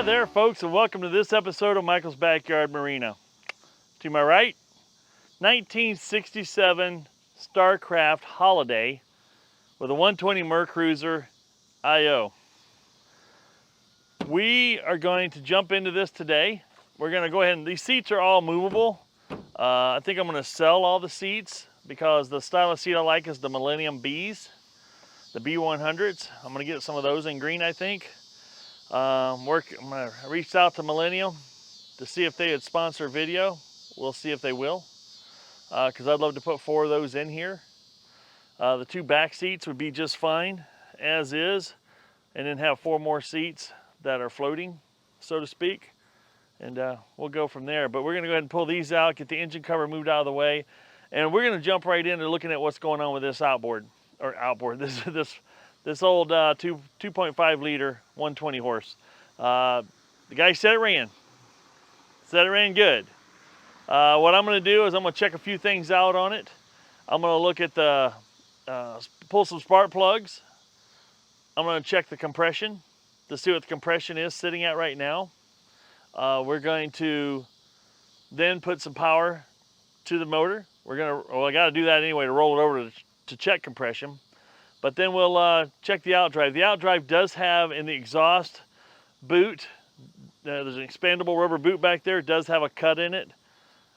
Hi there, folks, and welcome to this episode of Michael's Backyard Marina. To my right, 1967 Starcraft Holiday with a 120 Mercruiser IO. We are going to jump into this today. We're going to go ahead and these seats are all movable. I think I'm going to sell all the seats because the style of seat I like is the Millennium Bs, the B100s. I'm going to get some of those in green, I think. I'm going to reach out to Millennium to see if they would sponsor a video. We'll see if they will, because I'd love to put 4 of those in here. The 2 back seats would be just fine as is, and then have 4 more seats that are floating, so to speak, and we'll go from there. But we're going to go ahead and pull these out, get the engine cover moved out of the way, and we're going to jump right into looking at what's going on with this this old 2.5 liter 120 horse. The guy said it ran. Said it ran good. What I'm going to do is I'm going to check a few things out on it. I'm going to look at the pull some spark plugs. I'm going to check the compression to see what the compression is sitting at right now. We're going to then put some power to the motor. I got to do that anyway to roll it over to check compression. But then we'll check the outdrive. The outdrive does have in the exhaust boot, there's an expandable rubber boot back there. It does have a cut in it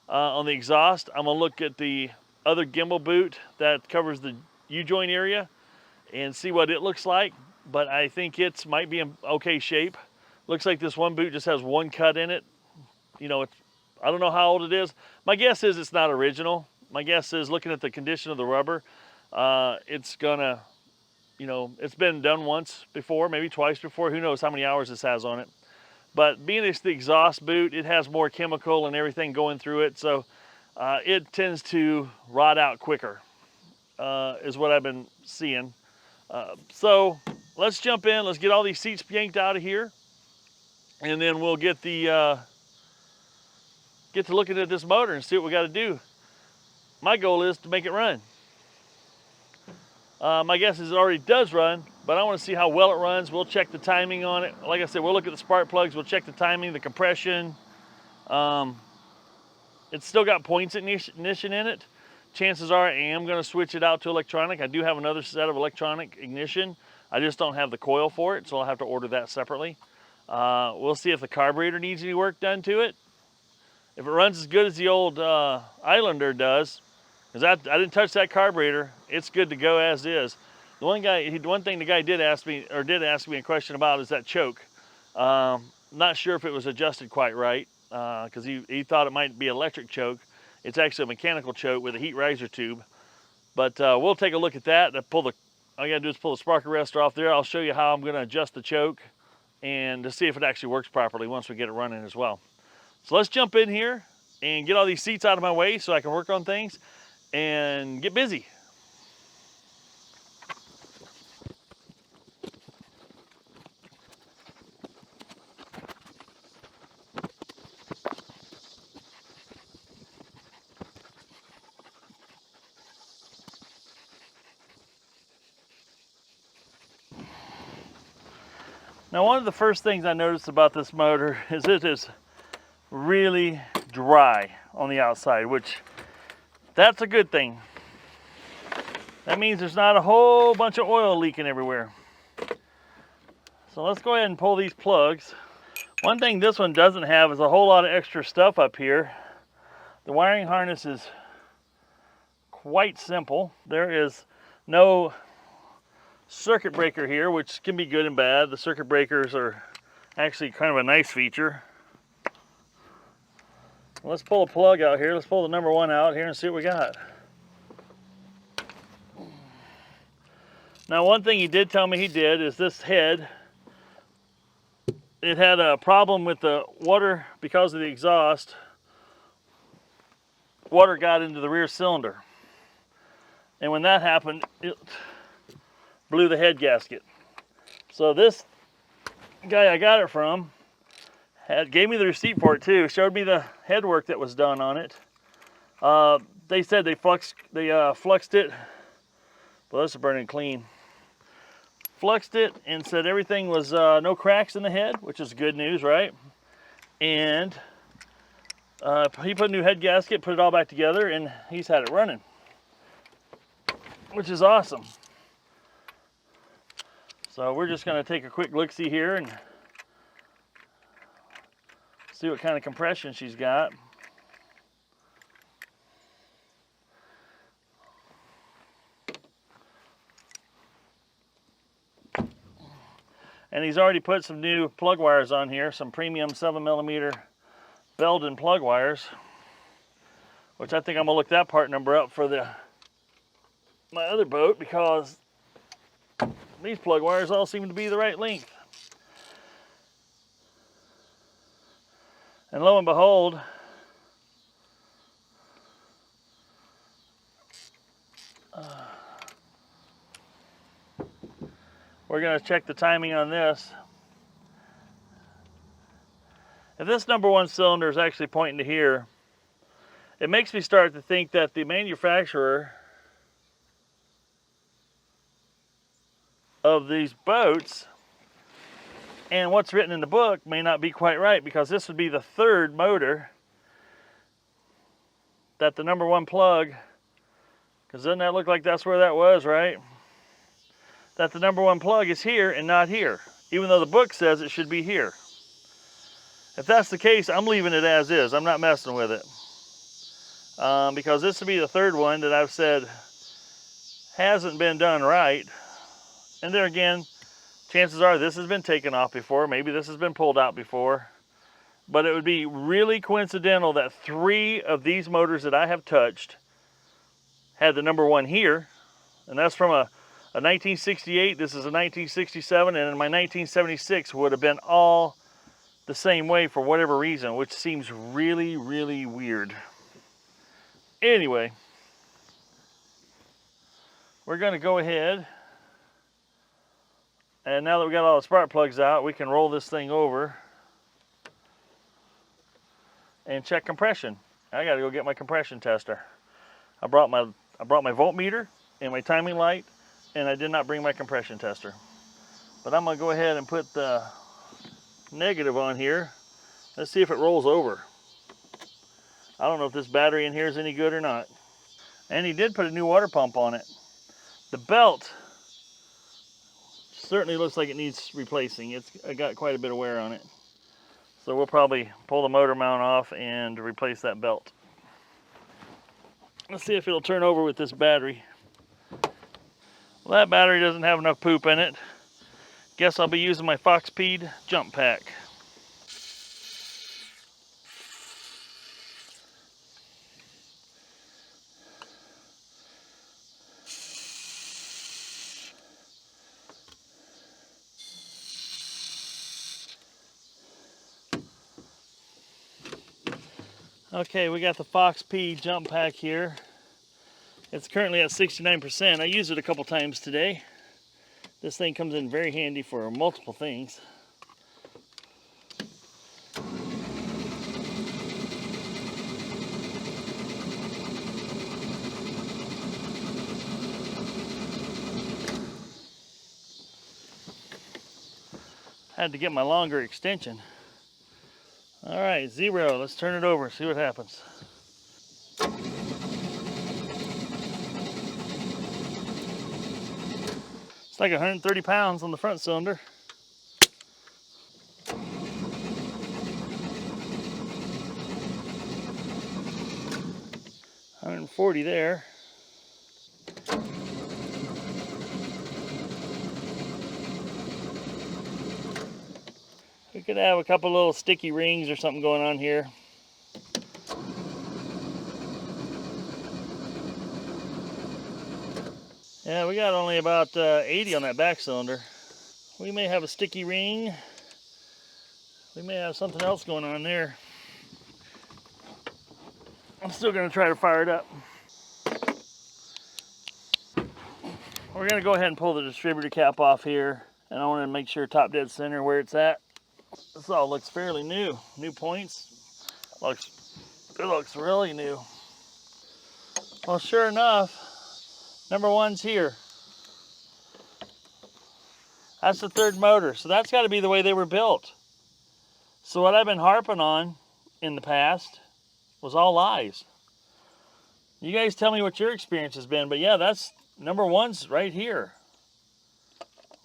on the exhaust. I'm going to look at the other gimbal boot that covers the U-joint area and see what it looks like. But I think it might be in okay shape. Looks like this one boot just has one cut in it. You know, I don't know how old it is. My guess is it's not original. My guess is, looking at the condition of the rubber, it's gonna, you know, it's been done once before, maybe twice before. Who knows how many hours this has on it. But being it's the exhaust boot, it has more chemical and everything going through it, so it tends to rot out quicker, is what I've been seeing. So let's jump in. Let's get all these seats yanked out of here, and then we'll get to looking at this motor and see what we got to do. My goal is to make it run. My guess is it already does run, but I want to see how well it runs. We'll check the timing on it. Like I said, we'll look at the spark plugs. We'll check the timing, the compression. It's still got points ignition in it. Chances are I am going to switch it out to electronic. I do have another set of electronic ignition. I just don't have the coil for it, so I'll have to order that separately. We'll see if the carburetor needs any work done to it. If it runs as good as the old Islander does, because I didn't touch that carburetor, it's good to go as is. The one thing the guy did ask me a question about is that choke. Not sure if it was adjusted quite right, because he thought it might be electric choke. It's actually a mechanical choke with a heat riser tube. But we'll take a look at that. All you gotta do is pull the spark arrestor off there. I'll show you how I'm gonna adjust the choke and to see if it actually works properly once we get it running as well. So let's jump in here and get all these seats out of my way so I can work on things and get busy. Now, one of the first things I noticed about this motor is it is really dry on the outside, which that's a good thing. That means there's not a whole bunch of oil leaking everywhere. So let's go ahead and pull these plugs. One thing this one doesn't have is a whole lot of extra stuff up here. The wiring harness is quite simple. There is no circuit breaker here, which can be good and bad. The circuit breakers are actually kind of a nice feature. Let's pull a plug out here. Let's pull the number 1 out here and see what we got. Now, one thing he did tell me he did is this head, it had a problem with the water because of the exhaust. Water got into the rear cylinder. And when that happened, it blew the head gasket. So this guy I got it from gave me the receipt for it too, showed me the head work that was done on it. They said they fluxed it. Well, this is burning clean. fluxed it and said everything was no cracks in the head, which is good news, right? And he put a new head gasket, put it all back together, and he's had it running, which is awesome. So we're just going to take a quick look-see here and see what kind of compression she's got. And he's already put some new plug wires on here, some premium 7mm Belden plug wires, which I think I'm gonna look that part number up for my other boat, because these plug wires all seem to be the right length. And lo and behold, we're gonna check the timing on this. If this number 1 cylinder is actually pointing to here, it makes me start to think that the manufacturer of these boats and what's written in the book may not be quite right, because this would be the 3rd motor that the number 1 plug, because doesn't that look like that's where that was, right? That the number 1 plug is here and not here, even though the book says it should be here. If that's the case, I'm leaving it as is. I'm not messing with it. Because this would be the 3rd one that I've said hasn't been done right. And there again, chances are this has been taken off before. Maybe this has been pulled out before. But it would be really coincidental that 3 of these motors that I have touched had the number 1 here. And that's from a 1968. This is a 1967. And in my 1976 would have been all the same way for whatever reason, which seems really, really weird. Anyway, we're going to go ahead, and now that we got all the spark plugs out, we can roll this thing over and check compression. I got to go get my compression tester. I brought my voltmeter and my timing light, and I did not bring my compression tester. But I'm going to go ahead and put the negative on here. Let's see if it rolls over. I don't know if this battery in here is any good or not. And he did put a new water pump on it. The belt certainly looks like it needs replacing. It's got quite a bit of wear on it. So we'll probably pull the motor mount off and replace that belt. Let's see if it'll turn over with this battery. Well, that battery doesn't have enough poop in it. Guess I'll be using my Foxpeed jump pack. Okay, we got the Foxpeed jump pack here. It's currently at 69%. I used it a couple times today. This thing comes in very handy for multiple things. Had to get my longer extension. All right, 0. Let's turn it over, see what happens. It's like 130 pounds on the front cylinder. $140 there. We could have a couple little sticky rings or something going on here. Yeah, we got only about 80 on that back cylinder. We may have a sticky ring. We may have something else going on there. I'm still going to try to fire it up. We're going to go ahead and pull the distributor cap off here. And I want to make sure top dead center where it's at. This all looks fairly new. New points. It looks really new. Well, sure enough, number 1's here. That's the third motor. So that's got to be the way they were built. So what I've been harping on in the past was all lies. You guys tell me what your experience has been. But yeah, that's number one's right here.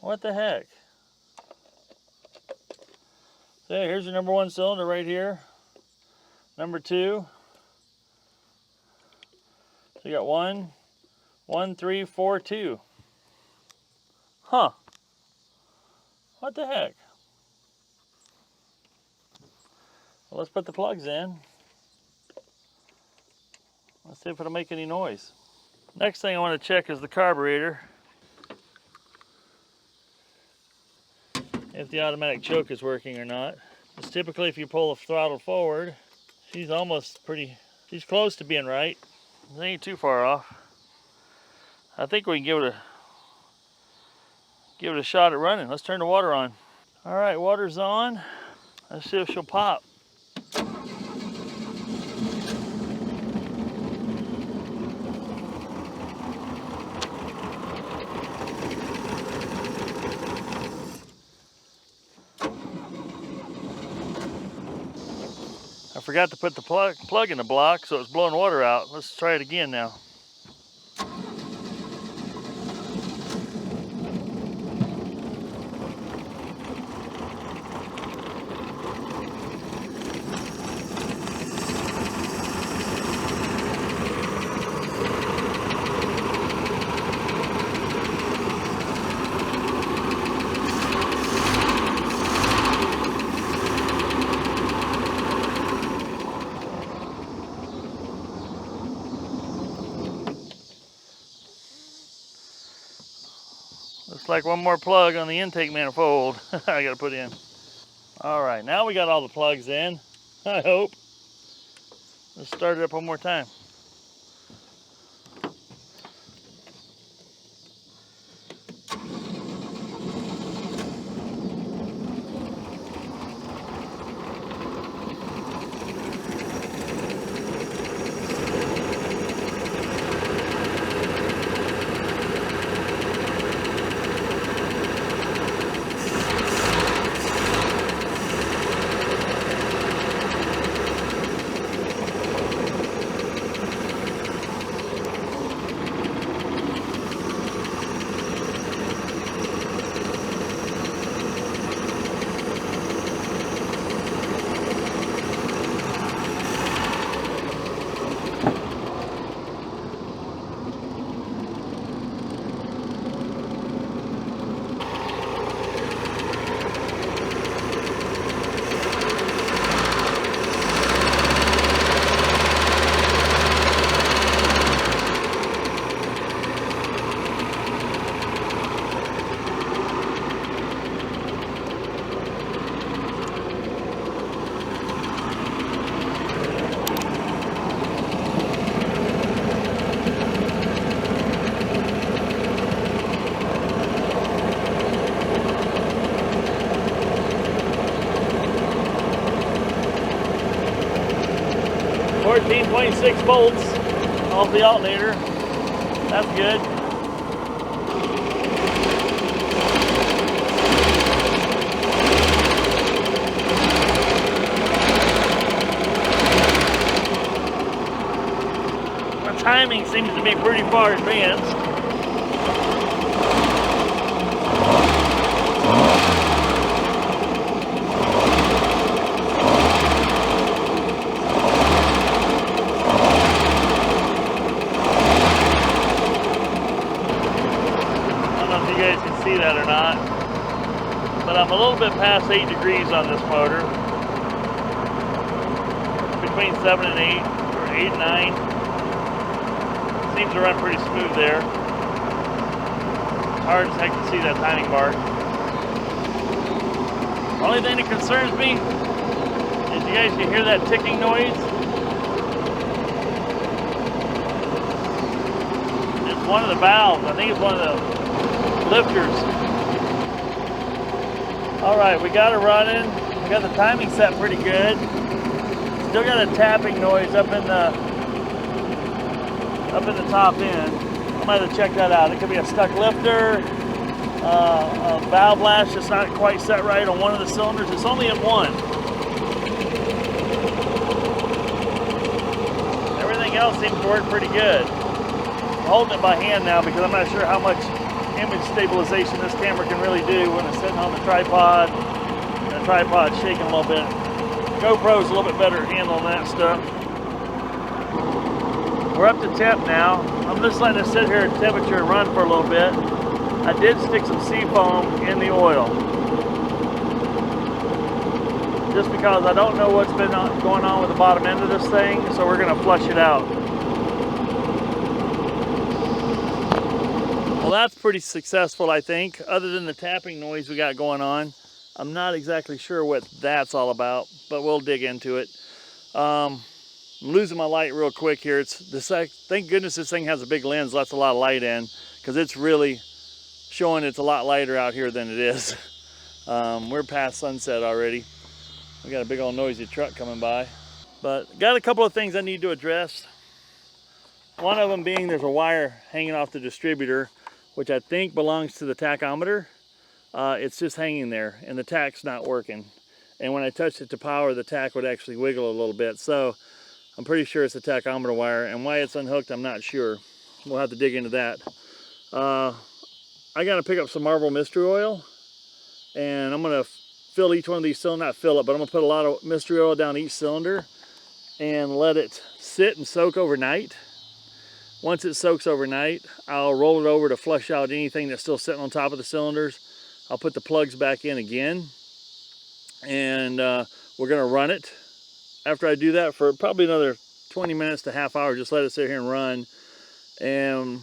What the heck? So yeah, here's your number one cylinder right here. Number two. So you got 1, 1, 3, 4, 2. Huh. What the heck? Well, let's put the plugs in. Let's see if it'll make any noise. Next thing I want to check is the carburetor. If the automatic choke is working or not. Because typically if you pull the throttle forward, she's close to being right. It ain't too far off. I think we can give it a shot at running. Let's turn the water on. All right, water's on. Let's see if she'll pop. I forgot to put the plug in the block, so it's blowing water out. Let's try it again now. Looks like one more plug on the intake manifold I gotta put in. All right, now we got all the plugs in, I hope. Let's start it up one more time. .6 volts off the alternator. That's good. My timing seems to be pretty far advanced. See that or not, but I'm a little bit past 8 degrees on this motor, between 7 and 8 or 8 and 9. Seems to run pretty smooth there. Hard as heck to see that timing bar. Only thing that concerns me is you guys can hear that ticking noise. It's one of the valves. I think it's one of the lifters. All right, we got it running. We got the timing set pretty good. Still got a tapping noise up in the top end. I might have to check that out. It could be a stuck lifter. valve lash that's not quite set right on one of the cylinders. It's only in one. Everything else seems to work pretty good. I'm holding it by hand now because I'm not sure how much image stabilization this camera can really do when it's sitting on the tripod and the tripod's shaking a little bit. GoPro's a little bit better at handling that stuff. We're up to temp now. I'm just letting it sit here at temperature and run for a little bit. I did stick some seafoam in the oil, just because I don't know what's been going on with the bottom end of this thing, so we're going to flush it out. Well, that's pretty successful, I think, other than the tapping noise we got going on. I'm not exactly sure what that's all about, but we'll dig into it. I'm losing my light real quick here. Thank goodness this thing has a big lens, lets a lot of light in, because it's really showing it's a lot lighter out here than it is. We're past sunset already. We got a big old noisy truck coming by. But got a couple of things I need to address. One of them being there's a wire hanging off the distributor, which I think belongs to the tachometer. It's just hanging there and the tach's not working. And when I touched it to power, the tach would actually wiggle a little bit. So I'm pretty sure it's a tachometer wire, and why it's unhooked, I'm not sure. We'll have to dig into that. I gotta pick up some Marble Mystery Oil, and I'm gonna fill each one of these cylinders, not fill it, but I'm gonna put a lot of mystery oil down each cylinder and let it sit and soak overnight. Once it soaks overnight, I'll roll it over to flush out anything that's still sitting on top of the cylinders. I'll put the plugs back in again, and we're gonna run it. After I do that for probably another 20 minutes to half hour, just let it sit here and run. And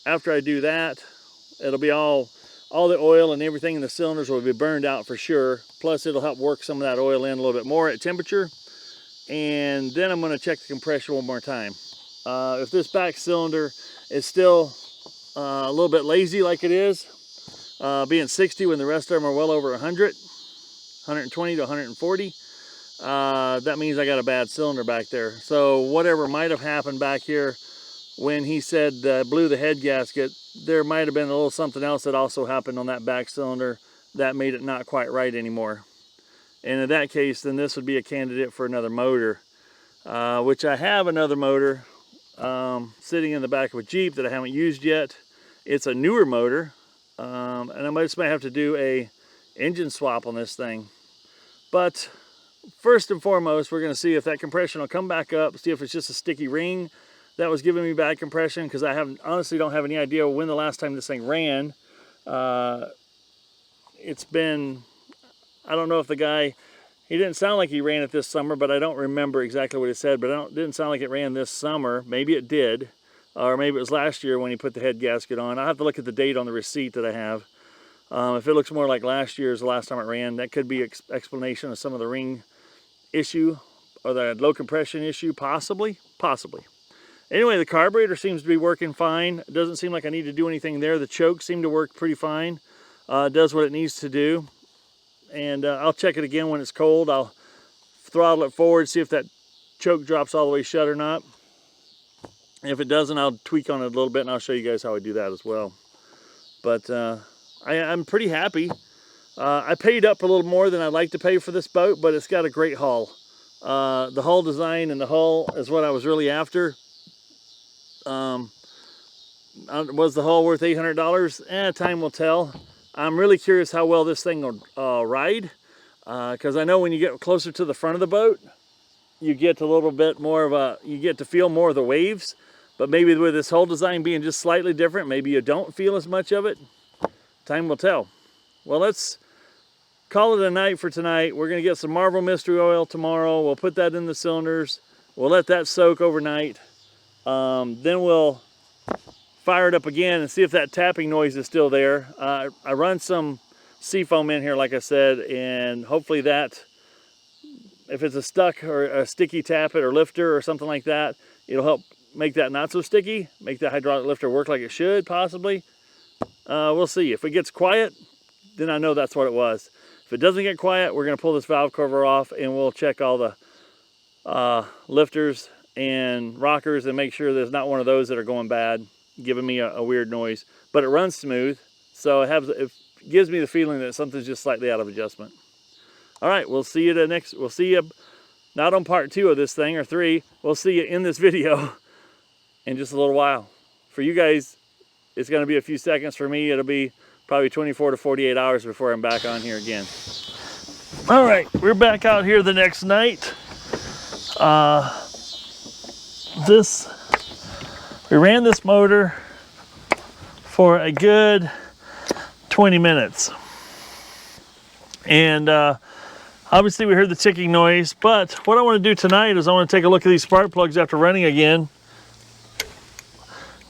after I do that, it'll be all the oil and everything in the cylinders will be burned out for sure. Plus it'll help work some of that oil in a little bit more at temperature. And then I'm gonna check the compression one more time. If this back cylinder is still a little bit lazy like it is, being 60 when the rest of them are well over 100, 120 to 140, that means I got a bad cylinder back there. So whatever might have happened back here when he said blew the head gasket, there might have been a little something else that also happened on that back cylinder that made it not quite right anymore. And in that case, then this would be a candidate for another motor, which I have another motor sitting in the back of a Jeep that I haven't used yet. It's a newer motor, and I just might have to do a engine swap on this thing. But first and foremost, we're going to see if that compression will come back up, see if it's just a sticky ring that was giving me bad compression, because I honestly don't have any idea when the last time this thing ran. It's been, I don't know if the guy, he didn't sound like he ran it this summer, but I don't remember exactly what he said, but it didn't sound like it ran this summer. Maybe it did, or maybe it was last year when he put the head gasket on. I'll have to look at the date on the receipt that I have. If it looks more like last year's the last time it ran, that could be explanation of some of the ring issue or the low compression issue, possibly. Anyway, the carburetor seems to be working fine. It doesn't seem like I need to do anything there. The choke seemed to work pretty fine. It does what it needs to do. And I'll check it again when it's cold. I'll throttle it forward, see if that choke drops all the way shut or not. If it doesn't, I'll tweak on it a little bit, and I'll show you guys how I do that as well. But I'm pretty happy. I paid up a little more than I'd like to pay for this boat, but it's got a great hull. The hull design and the hull is what I was really after. Was the hull worth $800? Time will tell. I'm really curious how well this thing will ride, because I know when you get closer to the front of the boat, you get a little bit more of you get to feel more of the waves. But maybe with this hull design being just slightly different, maybe you don't feel as much of it. Time will tell. Well, let's call it a night for tonight. We're going to get some Marble Mystery Oil tomorrow. We'll put that in the cylinders. We'll let that soak overnight. Then we'll fire it up again and see if that tapping noise is still there. I run some seafoam in here, like I said, and hopefully that, if it's a stuck or a sticky tappet or lifter or something like that, it'll help make that not so sticky, make that hydraulic lifter work like it should, possibly. We'll see. If it gets quiet, then I know that's what it was. If it doesn't get quiet, we're going to pull this valve cover off and we'll check all the lifters and rockers and make sure there's not one of those that are going bad, giving me a weird noise. But it runs smooth, so gives me the feeling that something's just slightly out of adjustment. All right, we'll see you we'll see you not on part 2 of this thing, or 3. We'll see you in this video in just a little while. For you guys, it's going to be a few seconds. For me, it'll be probably 24 to 48 hours before I'm back on here again. All right, we're back out here the next night. We ran this motor for a good 20 minutes. And obviously we heard the ticking noise, but what I want to do tonight is I want to take a look at these spark plugs after running again,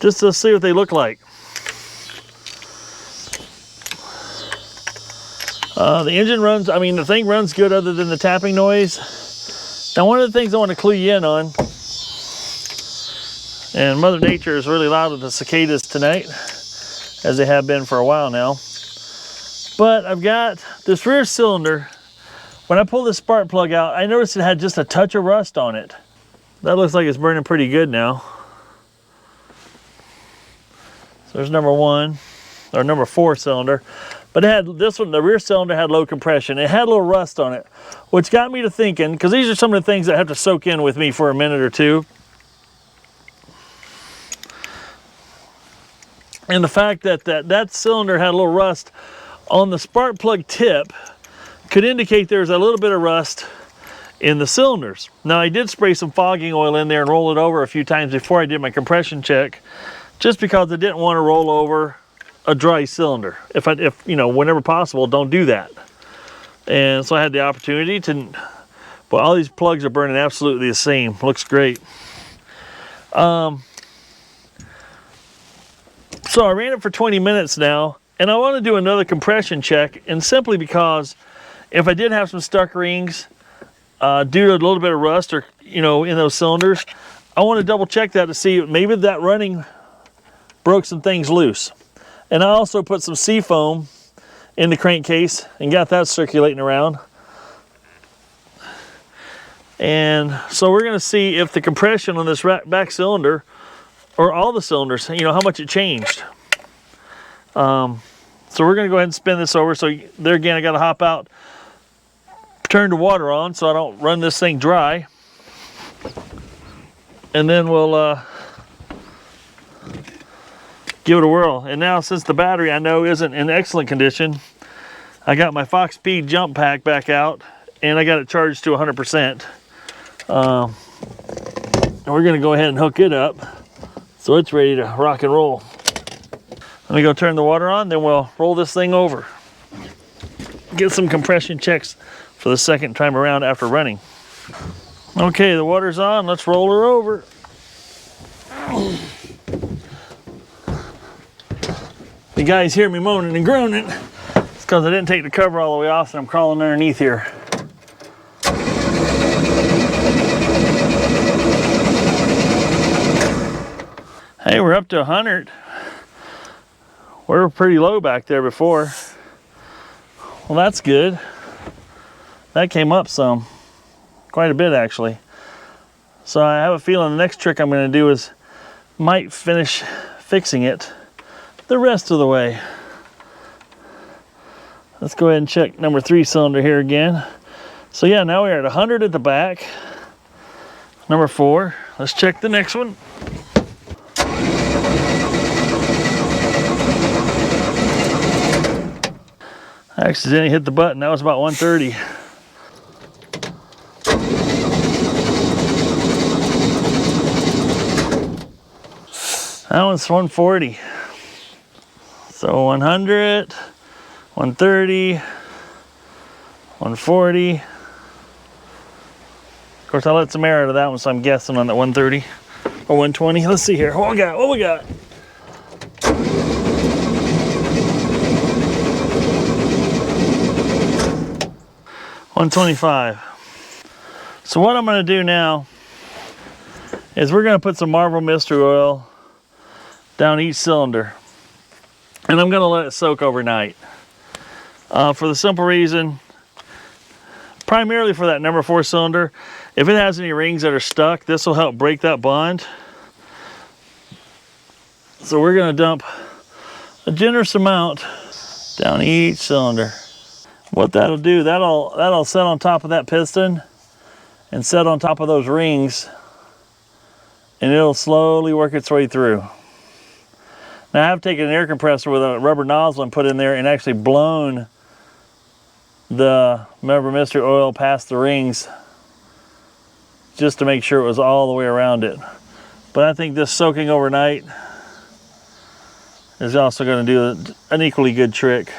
just to see what they look like. The engine runs, I mean, the thing runs good other than the tapping noise. Now, one of the things I want to clue you in on, and Mother Nature is really loud with the cicadas tonight, as they have been for a while now. But I've got this rear cylinder. When I pull this spark plug out, I noticed it had just a touch of rust on it. That looks like it's burning pretty good now. So there's number 1, or number 4 cylinder. But it had this one, the rear cylinder had low compression. It had a little rust on it, which got me to thinking, because these are some of the things that have to soak in with me for a minute or two. And the fact that that cylinder had a little rust on the spark plug tip could indicate there's a little bit of rust in the cylinders. Now, I did spray some fogging oil in there and roll it over a few times before I did my compression check, just because I didn't want to roll over a dry cylinder. If you know, whenever possible, don't do that. And so I had the opportunity to, well, all these plugs are burning absolutely the same. Looks great. So I ran it for 20 minutes now, and I want to do another compression check, and simply because if I did have some stuck rings due to a little bit of rust, or you know, in those cylinders, I want to double check that to see if maybe that running broke some things loose. And I also put some sea foam in the crankcase and got that circulating around. And so we're going to see if the compression on this back cylinder, or all the cylinders, you know, how much it changed. So we're going to go ahead and spin this over. So there again, I got to hop out, turn the water on so I don't run this thing dry. And then we'll give it a whirl. And now, since the battery I know isn't in excellent condition, I got my Fox Speed jump pack back out, and I got it charged to 100%. And we're going to go ahead and hook it up so it's ready to rock and roll. Let me go turn the water on, then we'll roll this thing over. Get some compression checks for the second time around after running. Okay, the water's on. Let's roll her over. You guys hear me moaning and groaning. It's because I didn't take the cover all the way off, and I'm crawling underneath here. Hey, we're up to 100. We were pretty low back there before. Well, that's good. That came up some. Quite a bit, actually. So I have a feeling the next trick I'm going to do is might finish fixing it the rest of the way. Let's go ahead and check number 3 cylinder here again. So yeah, now we're at 100 at the back. Number 4. Let's check the next one. I accidentally hit the button. That was about 130. That one's 140. So 100, 130, 140. Of course, I let some air out of that one, so I'm guessing on that 130 or 120. Let's see here. What we got? What we got? 125. So what I'm going to do now is we're going to put some Marvel Mystery Oil down each cylinder, and I'm going to let it soak overnight for the simple reason, primarily for that number 4 cylinder. If it has any rings that are stuck, this will help break that bond. So we're going to dump a generous amount down each cylinder. What that'll do, that'll set on top of that piston and set on top of those rings, and it'll slowly work its way through. Now I've taken an air compressor with a rubber nozzle and put in there and actually blown the rubber mystery oil past the rings just to make sure it was all the way around it. But I think this soaking overnight is also going to do an equally good trick.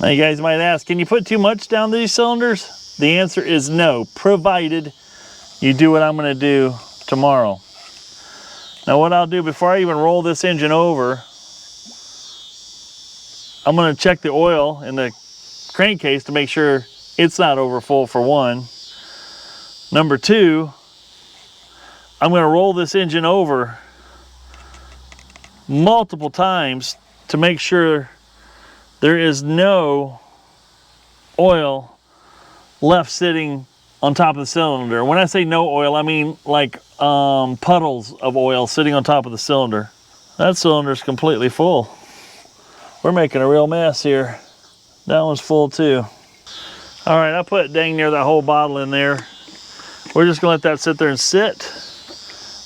Now you guys might ask, can you put too much down these cylinders? The answer is no, provided you do what I'm going to do tomorrow. Now what I'll do before I even roll this engine over, I'm going to check the oil in the crankcase to make sure it's not over full, for one. Number two, I'm going to roll this engine over multiple times to make sure there is no oil left sitting on top of the cylinder. When I say no oil, I mean like puddles of oil sitting on top of the cylinder. That cylinder's completely full. We're making a real mess here. That one's full too. All right, I put dang near that whole bottle in there. We're just gonna let that sit there and sit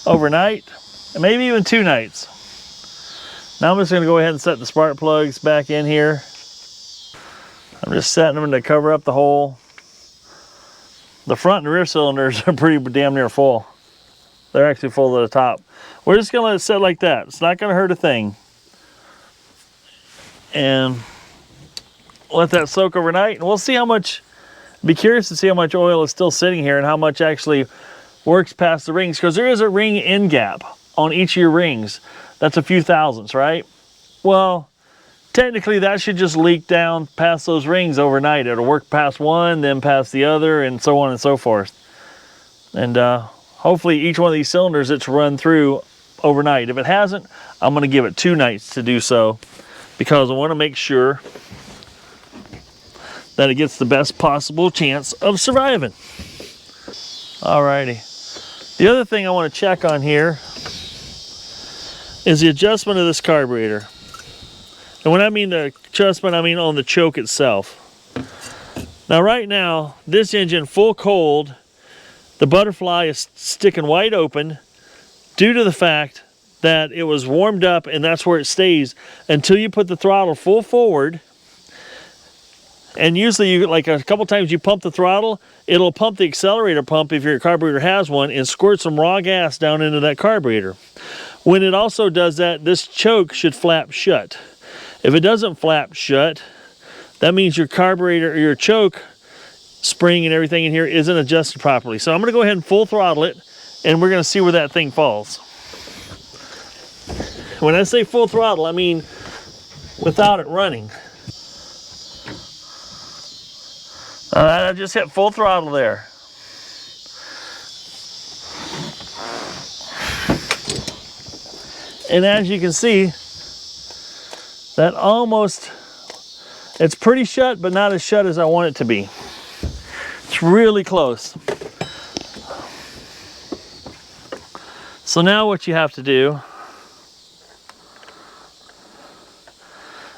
overnight, and maybe even 2 nights. Now I'm just gonna go ahead and set the spark plugs back in here. I'm just setting them to cover up the hole. The front and rear cylinders are pretty damn near full. They're actually full to the top. We're just gonna let it sit like that. It's not gonna hurt a thing. And let that soak overnight, and we'll see how much, be curious to see how much oil is still sitting here and how much actually works past the rings, because there is a ring end gap on each of your rings. That's a few thousandths, right? Well, technically that should just leak down past those rings overnight. It'll work past one, then past the other, and so on and so forth. And hopefully each one of these cylinders it's run through overnight. If it hasn't, I'm gonna give it 2 nights to do so, because I wanna make sure that it gets the best possible chance of surviving. Alrighty. The other thing I want to check on here is the adjustment of this carburetor. And when I mean the adjustment, I mean on the choke itself. Now right now, this engine full cold, the butterfly is sticking wide open due to the fact that it was warmed up, and that's where it stays until you put the throttle full forward. And usually, you, like a couple times you pump the throttle, it'll pump the accelerator pump, if your carburetor has one, and squirt some raw gas down into that carburetor. When it also does that, this choke should flap shut. If it doesn't flap shut, that means your carburetor or your choke spring and everything in here isn't adjusted properly. So I'm going to go ahead and full throttle it, and we're going to see where that thing falls. When I say full throttle, I mean without it running. I just hit full throttle there. And as you can see, that almost, it's pretty shut, but not as shut as I want it to be. It's really close. So now what you have to do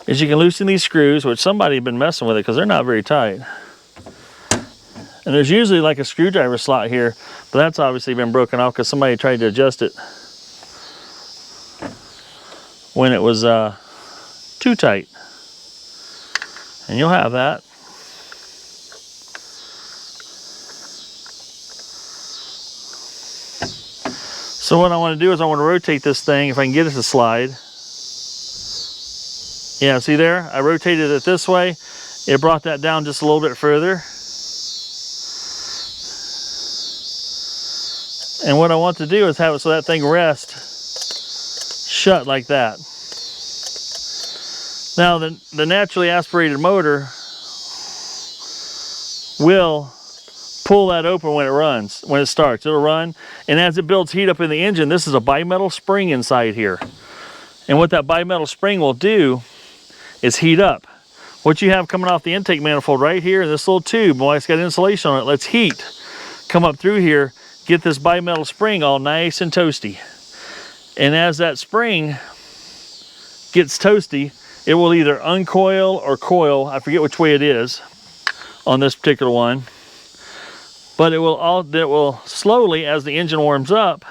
is you can loosen these screws, which somebody had been messing with it because they're not very tight. And there's usually like a screwdriver slot here, but that's obviously been broken off because somebody tried to adjust it when it was too tight. And you'll have that. So what I want to do is I want to rotate this thing, if I can get it to slide. Yeah, see there? I rotated it this way. It brought that down just a little bit further. And what I want to do is have it so that thing rests shut like that. Now the naturally aspirated motor will pull that open when it runs, when it starts. It'll run, and as it builds heat up in the engine, this is a bimetal spring inside here. And what that bimetal spring will do is heat up. What you have coming off the intake manifold right here in this little tube, while it's got insulation on it, lets heat come up through here, get this bimetal spring all nice and toasty. And as that spring gets toasty, it will either uncoil or coil. I forget which way it is on this particular one. But it will slowly, as the engine warms up,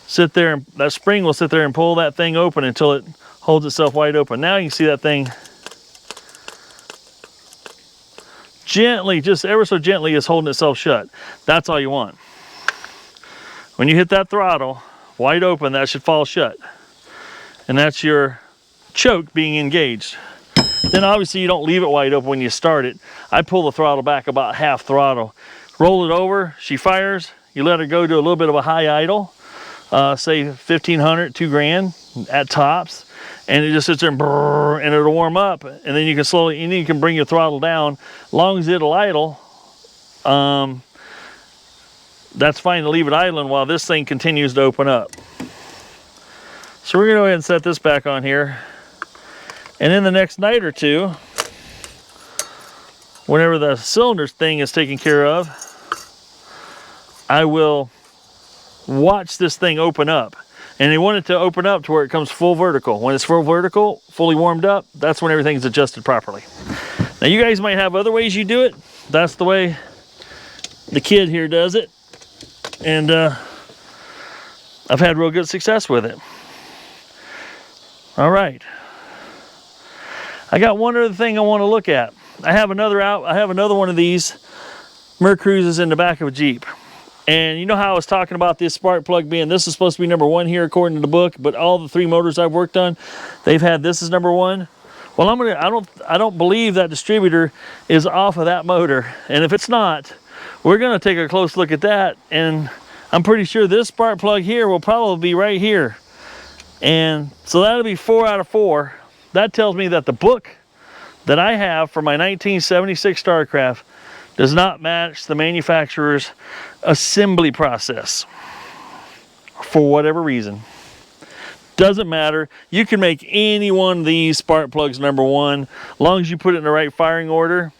sit there, and that spring will sit there and pull that thing open until it holds itself wide open. Now you can see that thing gently, just ever so gently, is holding itself shut. That's all you want. When you hit that throttle wide open, that should fall shut. And that's your choke being engaged. Then obviously you don't leave it wide open when you start it. I pull the throttle back about half throttle. Roll it over, she fires, you let her go to a little bit of a high idle, say 1,500, 2 grand at tops, and it just sits there and brrr, and it'll warm up, and then you can slowly, and then you can bring your throttle down. As long as it'll idle, that's fine to leave it idling while this thing continues to open up. So we're gonna go ahead and set this back on here. And in the next night or two, whenever the cylinders thing is taken care of, I will watch this thing open up. And they want it to open up to where it comes full vertical. When it's full vertical, fully warmed up, that's when everything's adjusted properly. Now you guys might have other ways you do it. That's the way the kid here does it. And I've had real good success with it. All right. I got one other thing I want to look at. I have another one of these Mercruisers in the back of a Jeep. And you know how I was talking about this spark plug being, this is supposed to be number 1 here according to the book, but all the 3 motors I've worked on, they've had this as number 1. Well, I don't believe that distributor is off of that motor. And if it's not, we're gonna take a close look at that. And I'm pretty sure this spark plug here will probably be right here. And so that'll be 4 out of 4. That tells me that the book that I have for my 1976 Starcraft does not match the manufacturer's assembly process for whatever reason. Doesn't matter. You can make any one of these spark plugs number 1, as long as you put it in the right firing order.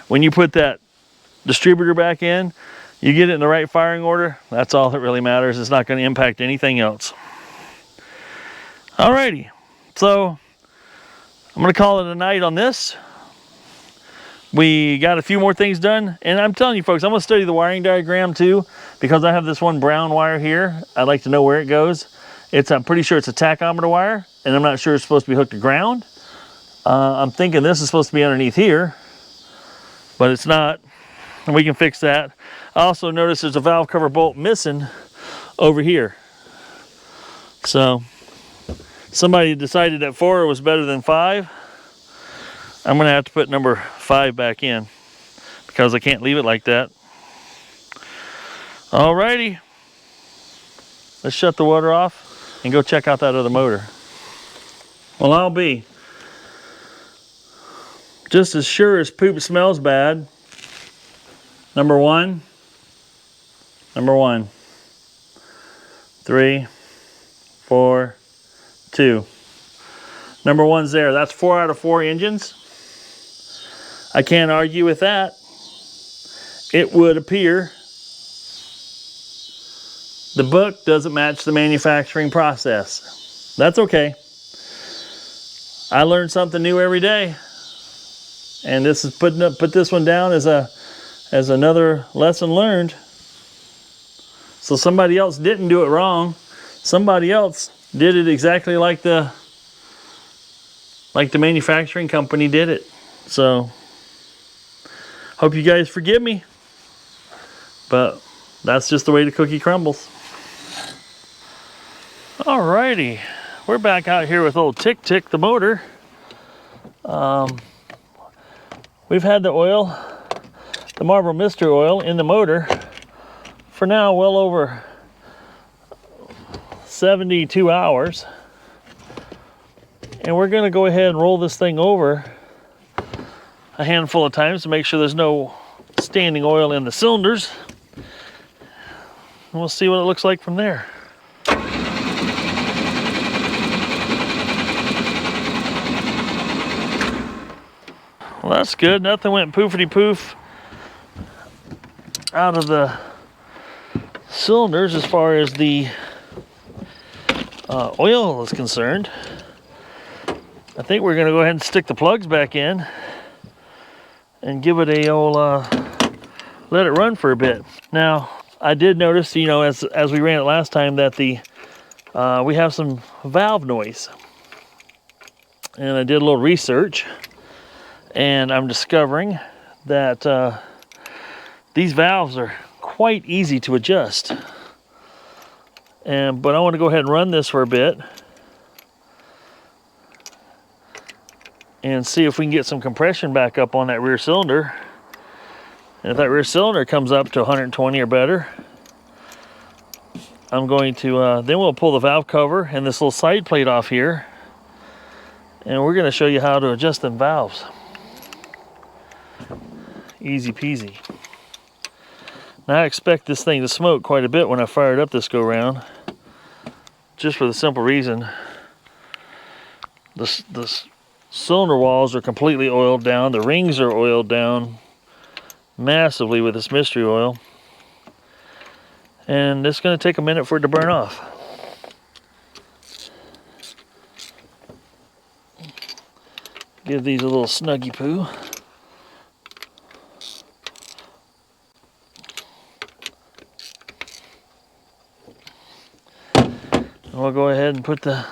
When you put that distributor back in, you get it in the right firing order. That's all that really matters. It's not going to impact anything else. Alrighty. So I'm going to call it a night on this. We got a few more things done, and I'm telling you folks, I'm going to study the wiring diagram too, because I have this one brown wire here. I'd like to know where it goes. I'm pretty sure it's a tachometer wire, and I'm not sure it's supposed to be hooked to ground. I'm thinking this is supposed to be underneath here, but it's not, and we can fix that. I also noticed there's a valve cover bolt missing over here. So somebody decided that 4 was better than 5. I'm gonna have to put number 5 back in because I can't leave it like that. Alrighty, let's shut the water off and go check out that other motor. Well, I'll be just as sure as poop smells bad. Number 1, 3, 4, 2. Number 1's there. That's 4 out of 4 engines. I can't argue with that. It would appear the book doesn't match the manufacturing process. That's okay. I learn something new every day, and this is put this one down as another lesson learned. So somebody else didn't do it wrong. Somebody else did it exactly like the manufacturing company did it. So hope you guys forgive me, but that's just the way the cookie crumbles. Alrighty, we're back out here with old Tick Tick, the motor. We've had the oil, the Marble Mister oil in the motor for now well over 72 hours. And we're going to go ahead and roll this thing over a handful of times to make sure there's no standing oil in the cylinders. And we'll see what it looks like from there. Well, that's good. Nothing went poofity poof out of the cylinders as far as the oil is concerned, I think we're going to go ahead and stick the plugs back in and give it a old let it run for a bit. Now, I did notice, you know, as we ran it last time, that the we have some valve noise. And I did a little research, and I'm discovering that these valves are quite easy to adjust. But I want to go ahead and run this for a bit and see if we can get some compression back up on that rear cylinder. And if that rear cylinder comes up to 120 or better, I'm going to, then we'll pull the valve cover and this little side plate off here, and we're going to show you how to adjust them valves. Easy peasy. Now I expect this thing to smoke quite a bit when I fire it up this go round, just for the simple reason the cylinder walls are completely oiled down, the rings are oiled down massively with this mystery oil, and it's going to take a minute for it to burn off. Give these a little snuggy poo. And we'll go ahead and put the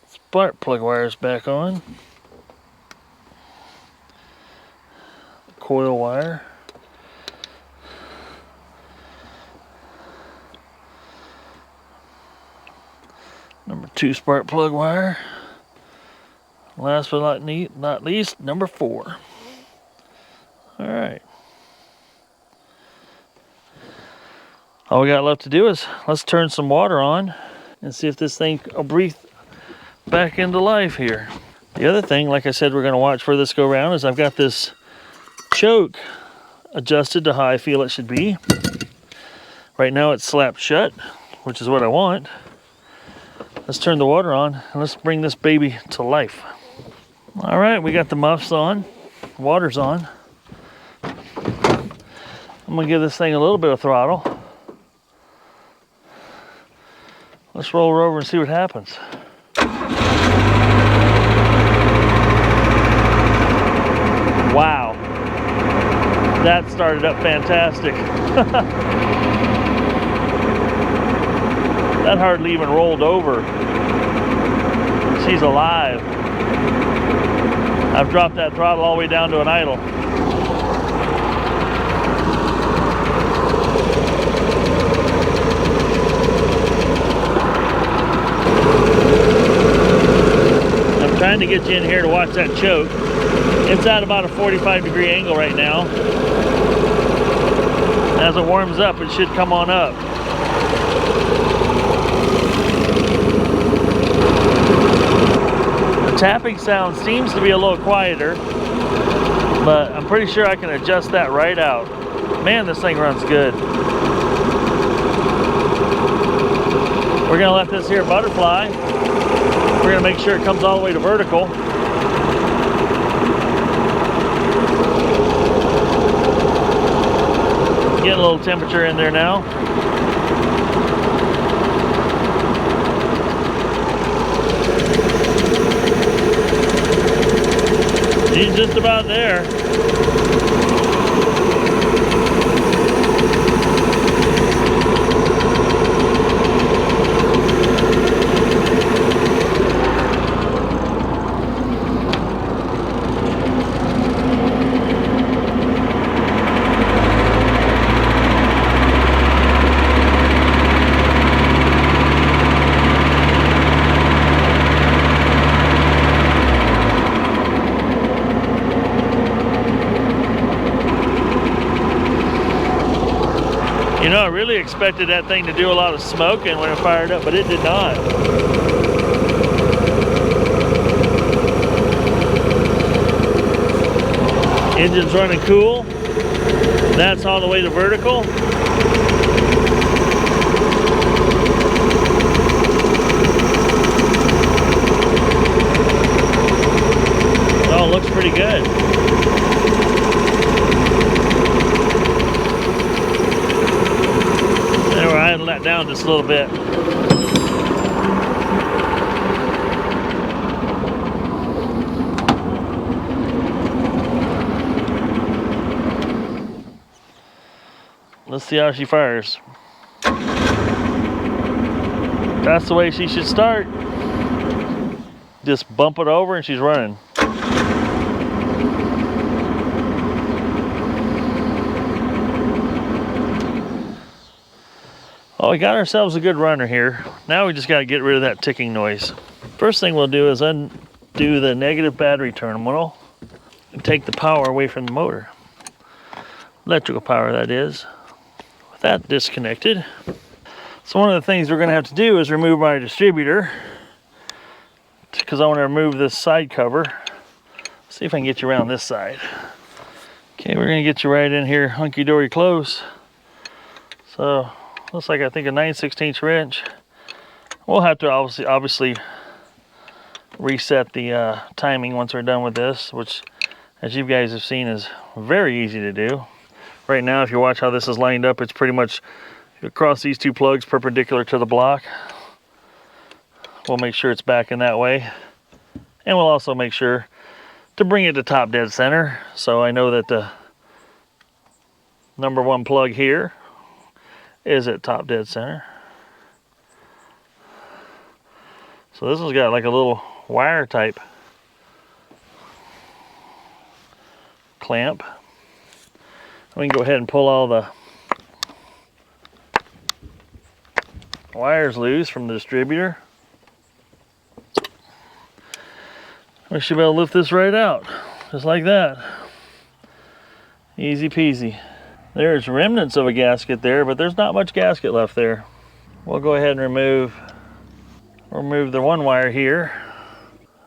spark plug wires back on. Coil wire. Number 2 spark plug wire. Last but not least, number 4. All right. All we got left to do is let's turn some water on and see if this thing will breathe back into life here. The other thing, like I said, we're going to watch for this go round is I've got this choke adjusted to how I feel it should be. Right now it's slapped shut, which is what I want. Let's turn the water on and let's bring this baby to life. All right, we got the muffs on, water's on. I'm gonna give this thing a little bit of throttle. Let's roll her over and see what happens. Wow, that started up fantastic. That hardly even rolled over. She's alive. I've dropped that throttle all the way down to an idle. I'm trying to get you in here to watch that choke. It's at about a 45-degree angle right now. As it warms up, it should come on up. The tapping sound seems to be a little quieter, but I'm pretty sure I can adjust that right out. Man, this thing runs good. We're gonna let this here butterfly. We're gonna make sure it comes all the way to vertical. Getting a little temperature in there now. He's just about there. You know, I really expected that thing to do a lot of smoking when it fired up, but it did not. Engine's running cool. That's all the way to vertical. Oh, looks pretty good. around just a little bit. Let's see how she fires. That's the way she should start. Just bump it over and she's running. Oh, we got ourselves a good runner here. Now we just got to get rid of that ticking noise. First thing we'll do is undo the negative battery terminal and take the power away from the motor. Electrical power, that is. With that disconnected. So one of the things we're going to have to do is remove my distributor, because I want to remove this side cover. See if I can get you around this side. Okay, we're going to get you right in here, hunky-dory close. So looks like I think a 9/16 wrench. We'll have to obviously reset the timing once we're done with this, which, as you guys have seen, is very easy to do. Right now, if you watch how this is lined up, it's pretty much across these two plugs perpendicular to the block. We'll make sure it's back in that way, and we'll also make sure to bring it to top dead center, so I know that the number 1 plug here is at top dead center. So this one's got like a little wire type clamp. We can go ahead and pull all the wires loose from the distributor. We should be able to lift this right out, just like that. Easy peasy. There's remnants of a gasket there, but there's not much gasket left there. We'll go ahead and remove the one wire here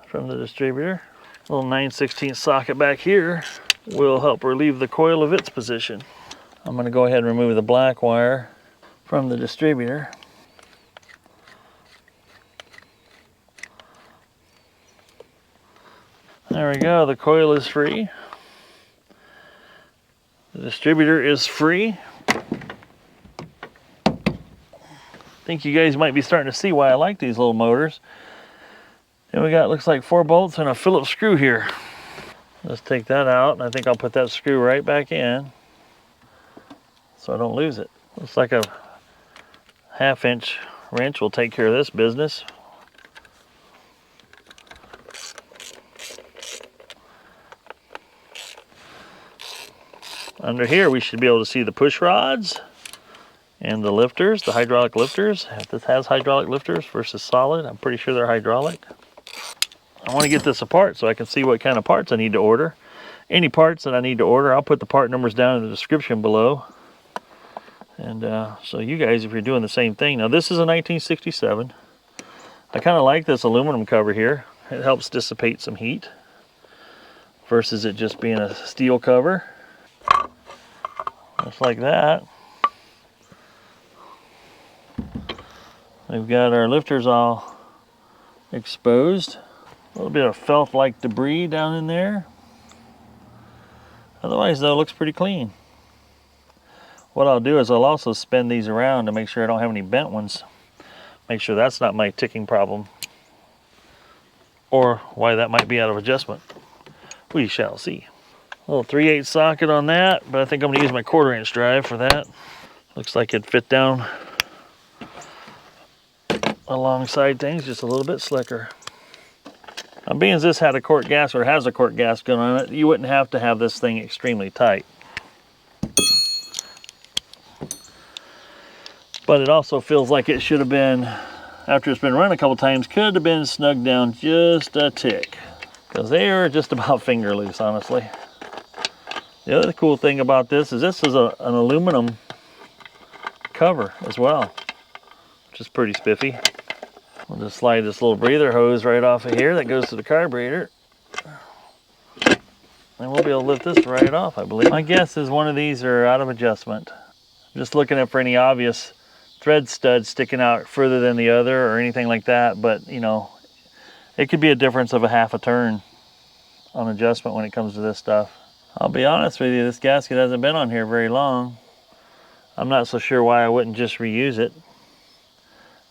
from the distributor. A little 9/16 socket back here will help relieve the coil of its position. I'm going to go ahead and remove the black wire from the distributor. There we go, the coil is free. The distributor is free. I think you guys might be starting to see why I like these little motors. And we got, looks like 4 bolts and a Phillips screw here. Let's take that out, and I think I'll put that screw right back in so I don't lose it. Looks like a 1/2-inch wrench will take care of this business. Under here we should be able to see the push rods and the lifters, the hydraulic lifters. If this has hydraulic lifters versus solid, I'm pretty sure they're hydraulic. I want to get this apart so I can see what kind of parts I need to order. Any parts that I need to order, I'll put the part numbers down in the description below. And so you guys, if you're doing the same thing. Now this is a 1967. I kind of like this aluminum cover here. It helps dissipate some heat versus it just being a steel cover. Just like that. We've got our lifters all exposed. A little bit of felt-like debris down in there. Otherwise, though, it looks pretty clean. What I'll do is I'll also spin these around to make sure I don't have any bent ones. Make sure that's not my ticking problem, or why that might be out of adjustment. We shall see. A little 3/8 socket on that, but I think I'm going to use my 1/4-inch drive for that. Looks like it'd fit down alongside things just a little bit slicker. Now, being as this had a quart gasket, or has a quart gasket on it, you wouldn't have to have this thing extremely tight. But it also feels like it should have been, after it's been run a couple times, could have been snugged down just a tick, because they are just about finger loose, honestly. The other cool thing about this is an aluminum cover as well, which is pretty spiffy. We'll just slide this little breather hose right off of here that goes to the carburetor, and we'll be able to lift this right off, I believe. My guess is one of these are out of adjustment. I'm just looking at for any obvious thread stud sticking out further than the other or anything like that, but you know, it could be a difference of a 1/2 turn on adjustment when it comes to this stuff. I'll be honest with you, this gasket hasn't been on here very long. I'm not so sure why I wouldn't just reuse it.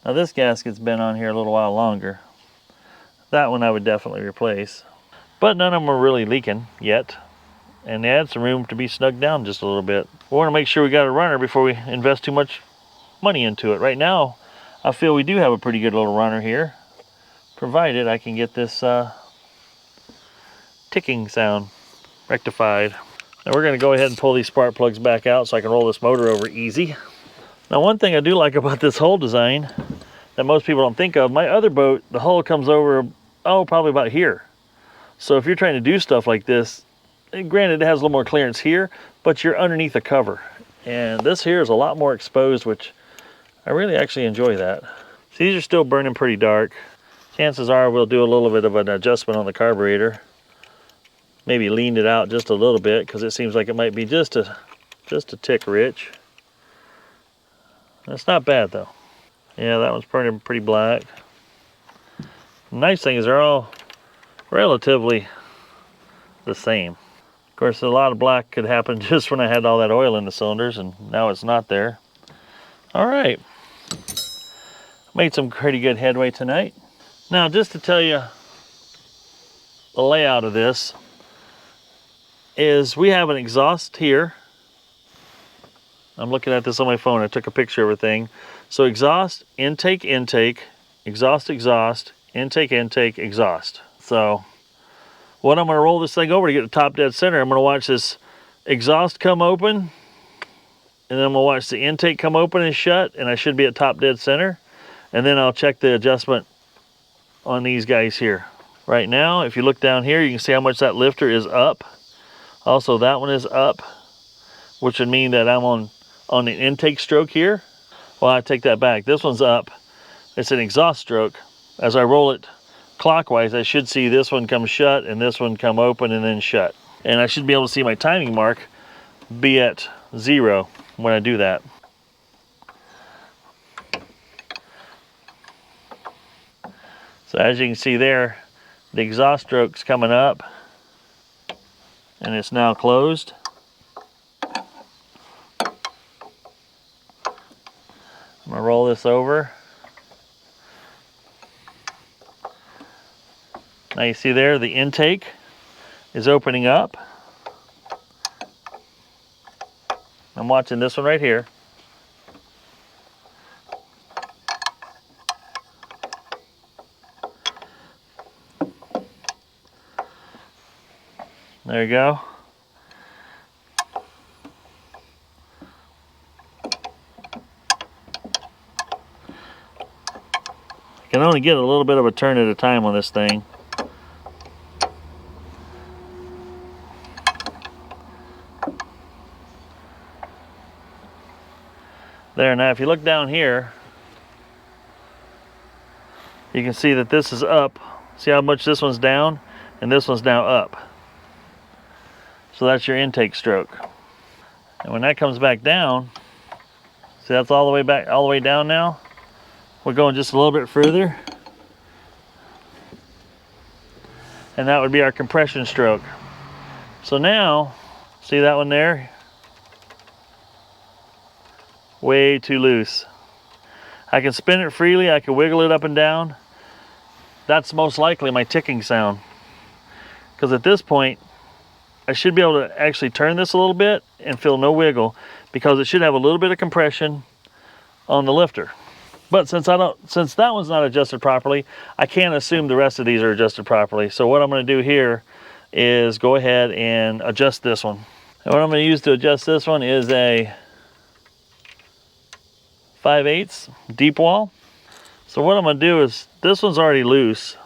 Now this gasket's been on here a little while longer. That one I would definitely replace. But none of them are really leaking yet. And they had some room to be snugged down just a little bit. We want to make sure we got a runner before we invest too much money into it. Right now, I feel we do have a pretty good little runner here, provided I can get this ticking sound rectified. Now we're going to go ahead and pull these spark plugs back out so I can roll this motor over easy. Now one thing I do like about this hull design that most people don't think of, my other boat, the hull comes over, probably about here. So if you're trying to do stuff like this, granted it has a little more clearance here, but you're underneath a cover. And this here is a lot more exposed, which I really actually enjoy that. So these are still burning pretty dark. Chances are we'll do a little bit of an adjustment on the carburetor. Maybe lean it out just a little bit because it seems like it might be just a tick rich. That's not bad though. Yeah, that one's burning pretty black. The nice thing is they're all relatively the same. Of course, a lot of black could happen just when I had all that oil in the cylinders, and now it's not there. All right, made some pretty good headway tonight. Now, just to tell you the layout of this is we have an exhaust here. I'm looking at this on my phone. I took a picture of everything. So exhaust, intake, intake, exhaust, exhaust, intake, intake, exhaust. So what I'm going to roll this thing over to get the top dead center. I'm going to watch this exhaust come open, and then I'm going to watch the intake come open and shut, and I should be at top dead center. And then I'll check the adjustment on these guys here. Right now, if you look down here, you can see how much that lifter is up. Also, that one is up, which would mean that I'm on the intake stroke here. Well, I take that back. This one's up. It's an exhaust stroke. As I roll it clockwise, I should see this one come shut and this one come open and then shut. And I should be able to see my timing mark be at 0 when I do that. So as you can see there, the exhaust stroke's coming up and it's now closed. I'm going to roll this over. Now you see there, the intake is opening up. I'm watching this one right here. There you go. I can only get a little bit of a turn at a time on this thing. There, now if you look down here, you can see that this is up. See how much this one's down? And this one's now up. So that's your intake stroke. And when that comes back down, see that's all the way back, all the way down now? We're going just a little bit further. And that would be our compression stroke. So now, see that one there? Way too loose. I can spin it freely, I can wiggle it up and down. That's most likely my ticking sound. Because at this point, I should be able to actually turn this a little bit and feel no wiggle, because it should have a little bit of compression on the lifter. But since that one's not adjusted properly, I can't assume the rest of these are adjusted properly. So what I'm going to do here is go ahead and adjust this one. And what I'm going to use to adjust this one is a 5/8 deep wall. So what I'm going to do is, this one's already loose.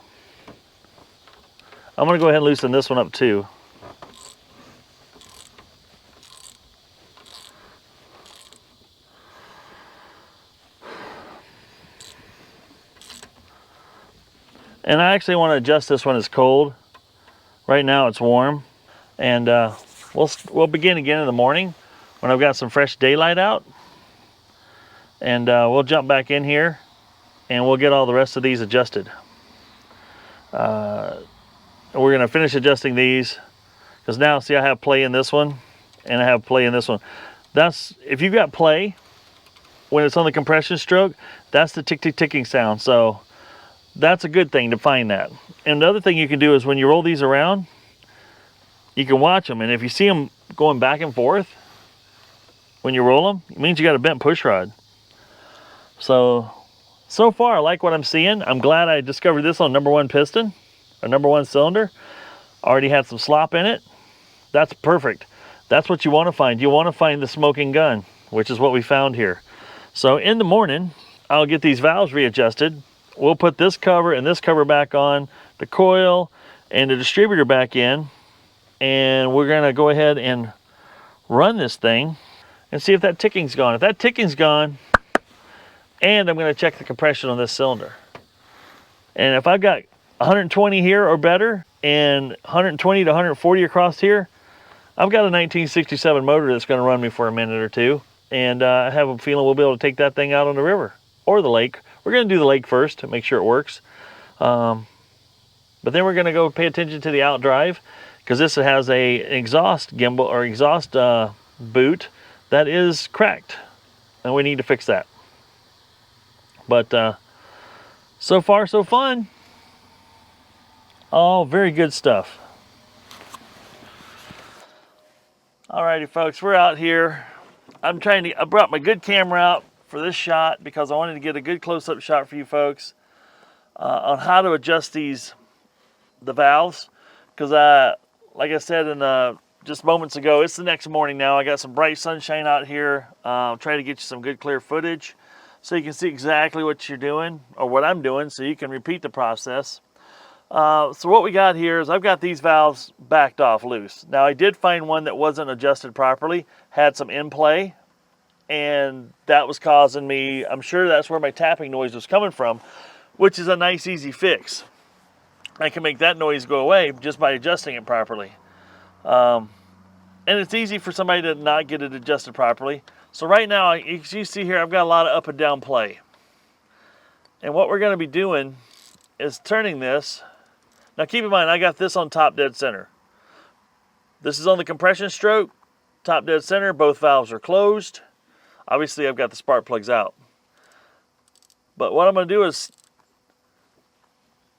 I'm going to go ahead and loosen this one up too. And I actually want to adjust this when it's cold. Right now it's warm. And we'll begin again in the morning when I've got some fresh daylight out. And we'll jump back in here and we'll get all the rest of these adjusted. We're going to finish adjusting these, because now see I have play in this one and I have play in this one. That's, if you've got play when it's on the compression stroke, that's the tick tick ticking sound. So that's a good thing to find that. And the other thing you can do is when you roll these around, you can watch them, and if you see them going back and forth when you roll them, it means you got a bent push rod. So far I like what I'm seeing. I'm glad I discovered this on number 1 piston, or number 1 cylinder. Already had some slop in it. That's perfect. That's what you want to find. You want to find the smoking gun, which is what we found here. So in the morning, I'll get these valves readjusted. We'll put this cover and this cover back on, the coil and the distributor back in, and we're gonna go ahead and run this thing and see if that ticking's gone. If that ticking's gone, and I'm gonna check the compression on this cylinder. And if I've got 120 here or better and 120 to 140 across here, I've got a 1967 motor that's gonna run me for a minute or two. And I have a feeling we'll be able to take that thing out on the river or the lake. We're gonna do the lake first to make sure it works. But then we're gonna go pay attention to the outdrive, because this has an exhaust gimbal or exhaust boot that is cracked, and we need to fix that. But so far so fun. All very good stuff. Alrighty folks, we're out here. I brought my good camera out for this shot because I wanted to get a good close-up shot for you folks on how to adjust the valves. Because like I said just moments ago, it's the next morning now. I got some bright sunshine out here. I'm trying to get you some good clear footage so you can see exactly what you're doing, or what I'm doing, so you can repeat the process. So what we got here is I've got these valves backed off loose. Now I did find one that wasn't adjusted properly, had some in play, and that was causing me, I'm sure that's where my tapping noise was coming from, which is a nice easy fix. I can make that noise go away just by adjusting it properly. And it's easy for somebody to not get it adjusted properly. So right now, as you see here, I've got a lot of up and down play. And what we're going to be doing is turning this. Now keep in mind, I got this on top dead center. This is on the compression stroke, top dead center. Both valves are closed. Obviously, I've got the spark plugs out. But what I'm going to do is,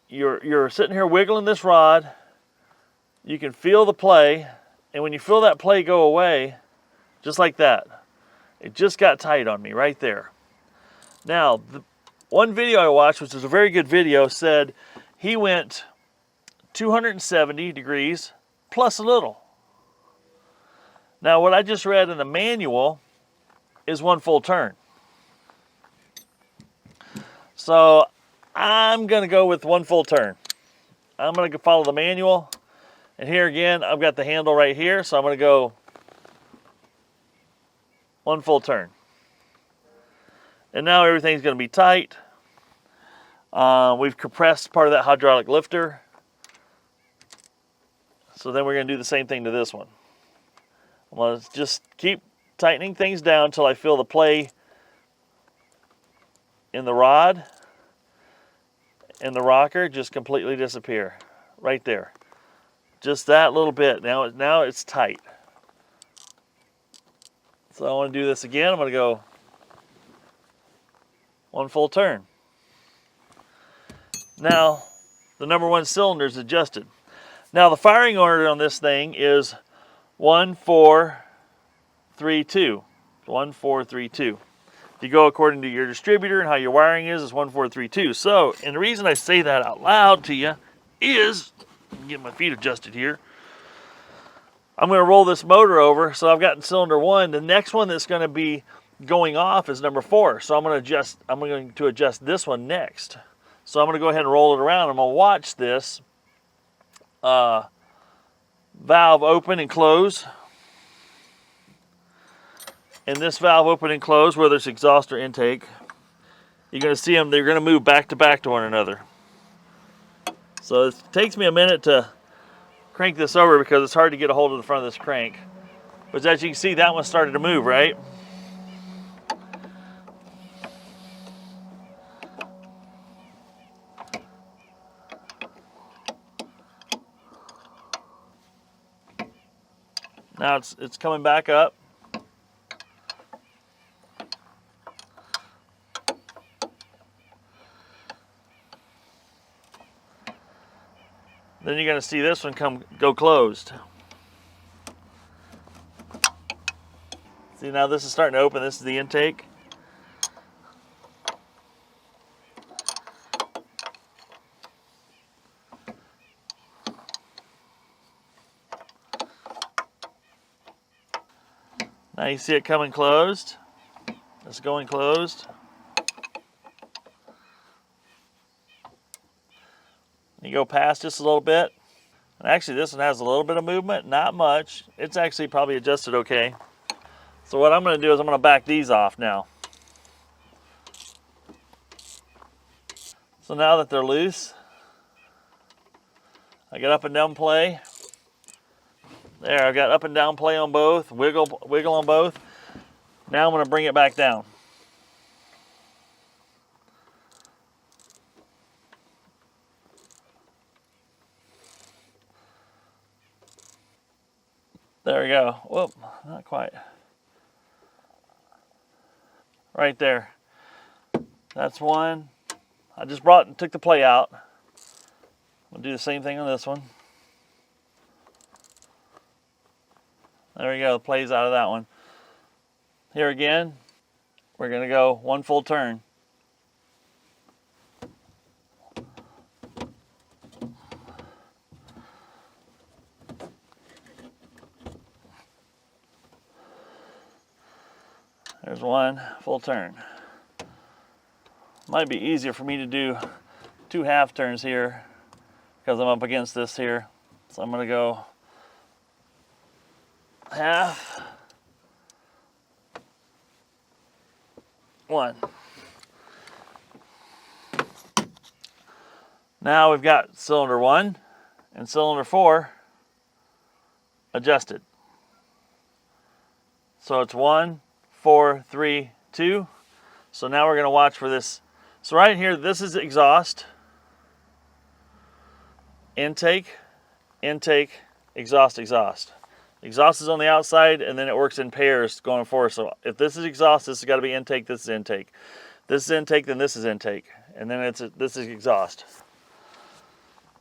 you're sitting here wiggling this rod. You can feel the play, and when you feel that play go away, just like that, it just got tight on me right there. Now, the one video I watched, which was a very good video, said he went 270 degrees plus a little. Now, what I just read in the manual is 1 full turn. So I'm going to go with 1 full turn. I'm going to follow the manual. And here again, I've got the handle right here, so I'm going to go 1 full turn. And now everything's going to be tight. We've compressed part of that hydraulic lifter. So then we're going to do the same thing to this one. Let's just keep tightening things down until I feel the play in the rod and the rocker just completely disappear. Right there. Just that little bit. Now it's tight. So I want to do this again. I'm going to go 1 full turn. Now, the number 1 cylinder is adjusted. Now, the firing order on this thing is 1, 4, 3, 2. 1, 4, 3, 2. If you go according to your distributor and how your wiring is 1, 4, 3, 2. So, and the reason I say that out loud to you is, get my feet adjusted here. I'm going to roll this motor over, so I've got cylinder 1. The next one that's going to be going off is number 4. So I'm going to adjust this one next. So I'm going to go ahead and roll it around. I'm going to watch this valve open and close. And this valve open and close, whether it's exhaust or intake, you're going to see them, they're going to move back to one another. So it takes me a minute to crank this over because it's hard to get a hold of the front of this crank. But as you can see, that one started to move, right? Now it's coming back up. Then you're going to see this one go closed. See, now this is starting to open. This is the intake. Now you see it coming closed. It's going closed. You go past just a little bit. And actually this one has a little bit of movement, not much. It's actually probably adjusted okay. So what I'm going to do is I'm going to back these off now. So now that they're loose, I got up and down play. There, I've got up and down play on both, wiggle on both. Now I'm going to bring it back down. There we go. Whoop, not quite. Right there. That's one. I just took the play out. We'll do the same thing on this one. There we go, the play's out of that one. Here again, we're going to go one full turn. There's one full turn. Might be easier for me to do 2 half turns here because I'm up against this here. So I'm going to go half, 1. Now we've got cylinder 1 and cylinder 4 adjusted. So it's 1, 4, 3, 2. So now we're going to watch for this. So right here, this is exhaust, intake, intake, exhaust, exhaust. Exhaust is on the outside, and then it works in pairs going forward. So if this is exhaust, this has got to be intake, this is intake. This is intake, then this is intake. And then this is exhaust.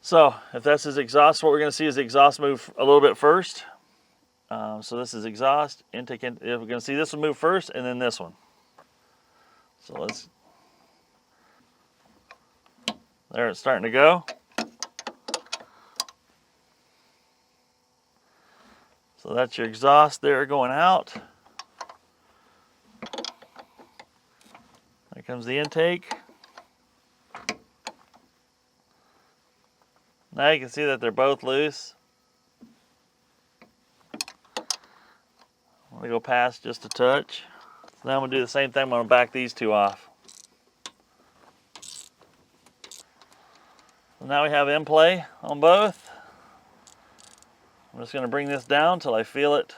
So if this is exhaust, what we're going to see is the exhaust move a little bit first. So this is exhaust, intake, we're going to see this one move first, and then this one. So there it's starting to go. So that's your exhaust there going out. There comes the intake. Now you can see that they're both loose. I'm going to go past just a touch. So now I'm going to do the same thing. I'm going to back these 2 off. So now we have in play on both. I'm just going to bring this down until I feel it,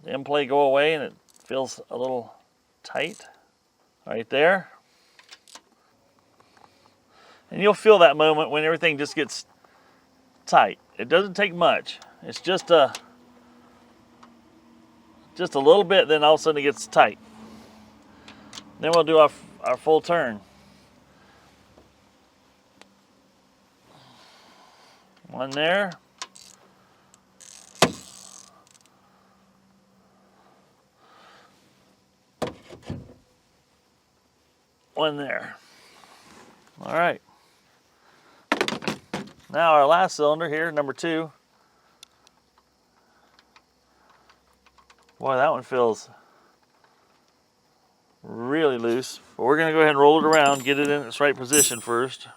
the in play go away, and it feels a little tight right there. And you'll feel that moment when everything just gets tight. It doesn't take much. It's just a little bit, then all of a sudden it gets tight. Then we'll do our full turn. One there. One there. All right. Now our last cylinder here, number 2. Boy, that one feels really loose. But we're going to go ahead and roll it around, get it in its right position first.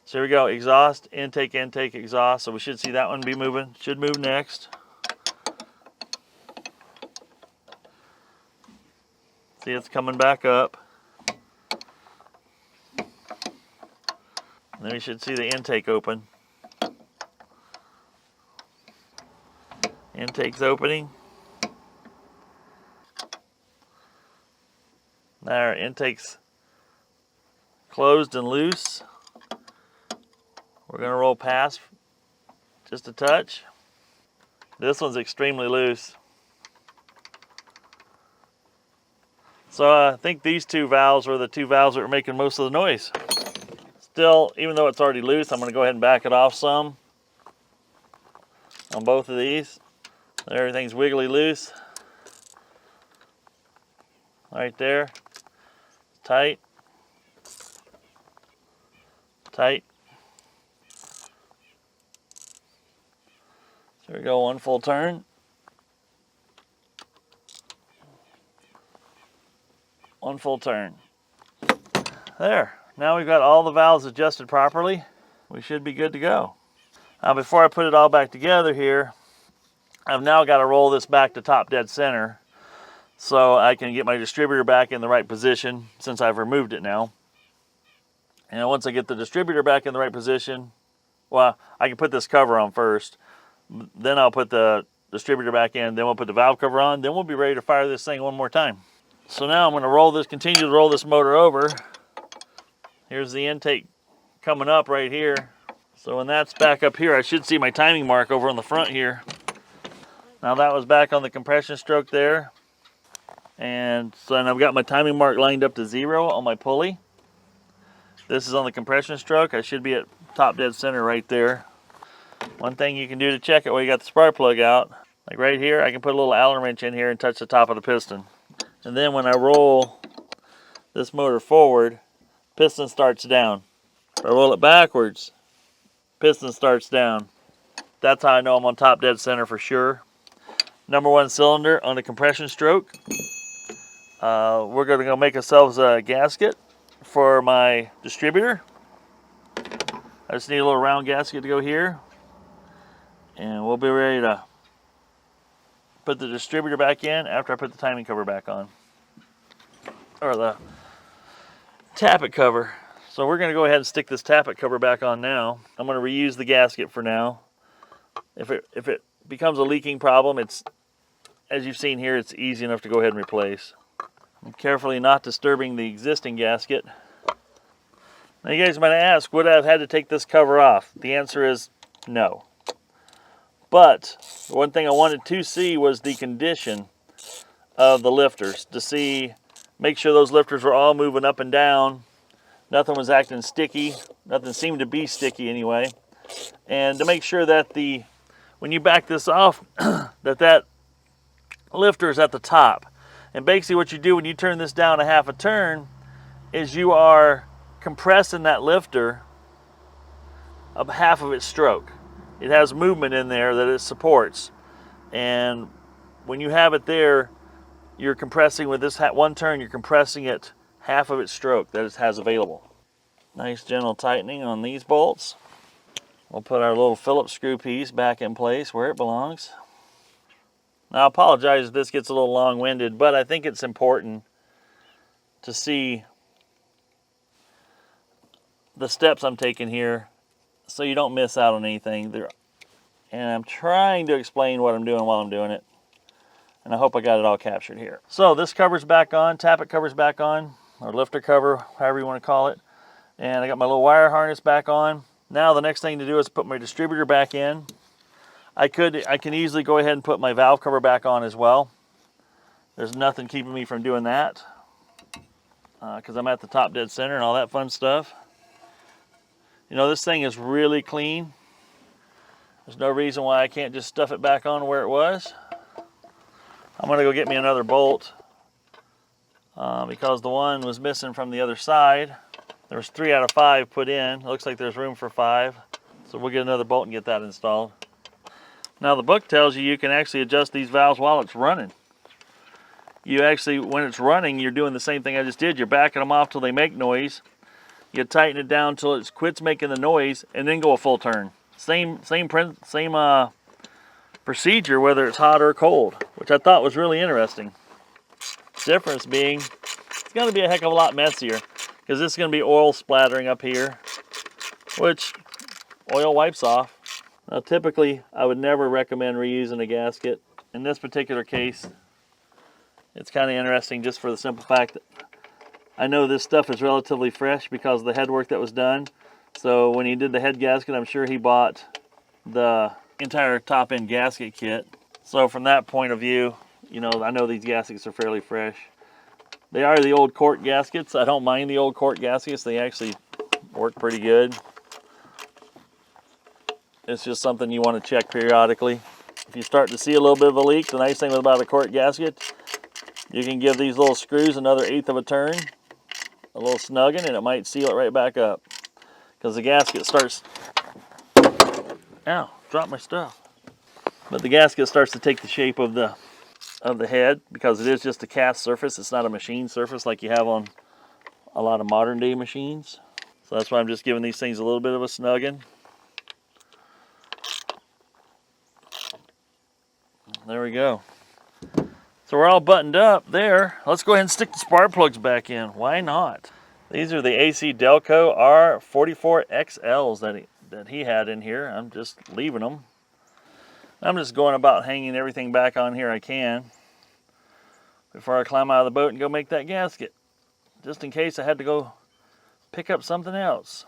So here we go, exhaust, intake, intake, exhaust. So we should see that one be moving. Should move next. See, it's coming back up. And then we should see the intake open. Intake's opening. Now our intake's closed and loose. We're going to roll past just a touch. This one's extremely loose. So I think these 2 valves were the 2 valves that were making most of the noise. still, even though it's already loose, I'm going to go ahead and back it off some on both of these. Everything's wiggly loose. Right there. Tight. Tight. There we go, one full turn. One full turn. There. Now we've got all the valves adjusted properly. We should be good to go. Now before I put it all back together here, I've now got to roll this back to top dead center so I can get my distributor back in the right position since I've removed it now. And once I get the distributor back in the right position, well, I can put this cover on first. Then I'll put the distributor back in, then we'll put the valve cover on, then we'll be ready to fire this thing one more time. So now I'm going to roll this, continue to roll this motor over. Here's the intake coming up right here. So when that's back up here, I should see my timing mark over on the front here. Now that was back on the compression stroke there. And so then I've got my timing mark lined up to 0 on my pulley. This is on the compression stroke. I should be at top dead center right there. One thing you can do to check it while you got the spark plug out, like right here, I can put a little Allen wrench in here and touch the top of the piston. And then when I roll this motor forward, piston starts down. If I roll it backwards, piston starts down. That's how I know I'm on top dead center for sure. Number 1 cylinder on the compression stroke. We're going to go make ourselves a gasket for my distributor. I just need a little round gasket to go here. And we'll be ready to put the distributor back in after I put the timing cover back on. Or the tappet cover. So we're going to go ahead and stick this tappet cover back on now. I'm going to reuse the gasket for now. If it becomes a leaking problem, it's, as you've seen here, it's easy enough to go ahead and replace. I'm carefully not disturbing the existing gasket. Now you guys might ask, would I have had to take this cover off? The answer is no. But the one thing I wanted to see was the condition of the lifters, to see, make sure those lifters were all moving up and down. Nothing was acting sticky. Nothing seemed to be sticky anyway. And to make sure that when you back this off, that lifter is at the top. And basically what you do when you turn this down a half a turn is you are compressing that lifter of half of its stroke. It has movement in there that it supports. And when you have it there, you're compressing with this one turn, you're compressing it half of its stroke that it has available. Nice gentle tightening on these bolts. We'll put our little Phillips screw piece back in place where it belongs. Now I apologize if this gets a little long-winded, but I think it's important to see the steps I'm taking here so you don't miss out on anything. And I'm trying to explain what I'm doing while I'm doing it. And I hope I got it all captured here. So this cover's back on, tappet cover's back on, or lifter cover, however you want to call it. And I got my little wire harness back on. Now the next thing to do is put my distributor back in. I can easily go ahead and put my valve cover back on as well. There's nothing keeping me from doing that because I'm at the top dead center and all that fun stuff. You know, this thing is really clean. There's no reason why I can't just stuff it back on where it was. I'm going to go get me another bolt because the one was missing from the other side. There was 3 out of 5 put in. It looks like there's room for 5. So we'll get another bolt and get that installed. Now the book tells you can actually adjust these valves while it's running. You actually, when it's running, you're doing the same thing I just did. You're backing them off till they make noise. You tighten it down till it quits making the noise, and then go a full turn. Same procedure, whether it's hot or cold, which I thought was really interesting. Difference being, it's going to be a heck of a lot messier because this is going to be oil splattering up here, which oil wipes off. Now, typically, I would never recommend reusing a gasket. In this particular case, it's kind of interesting just for the simple fact that I know this stuff is relatively fresh because of the head work that was done. So when he did the head gasket, I'm sure he bought the entire top end gasket kit. So from that point of view, you know, I know these gaskets are fairly fresh. They are the old quart gaskets. I don't mind the old quart gaskets. They actually work pretty good. It's just something you want to check periodically. If you start to see a little bit of a leak, the nice thing about a cork gasket, you can give these little screws another 1/8 of a turn, a little snugging, and it might seal it right back up. Because the gasket starts, ow, dropped my stuff. But the gasket starts to take the shape of the head, because it is just a cast surface. It's not a machine surface like you have on a lot of modern day machines. So that's why I'm just giving these things a little bit of a snugging. There we go. So we're all buttoned up there. Let's go ahead and stick the spark plugs back in. Why not? These are the AC Delco R44XLs that he had in here. I'm just leaving them. I'm just going about hanging everything back on here I can before I climb out of the boat and go make that gasket, just in case I had to go pick up something else.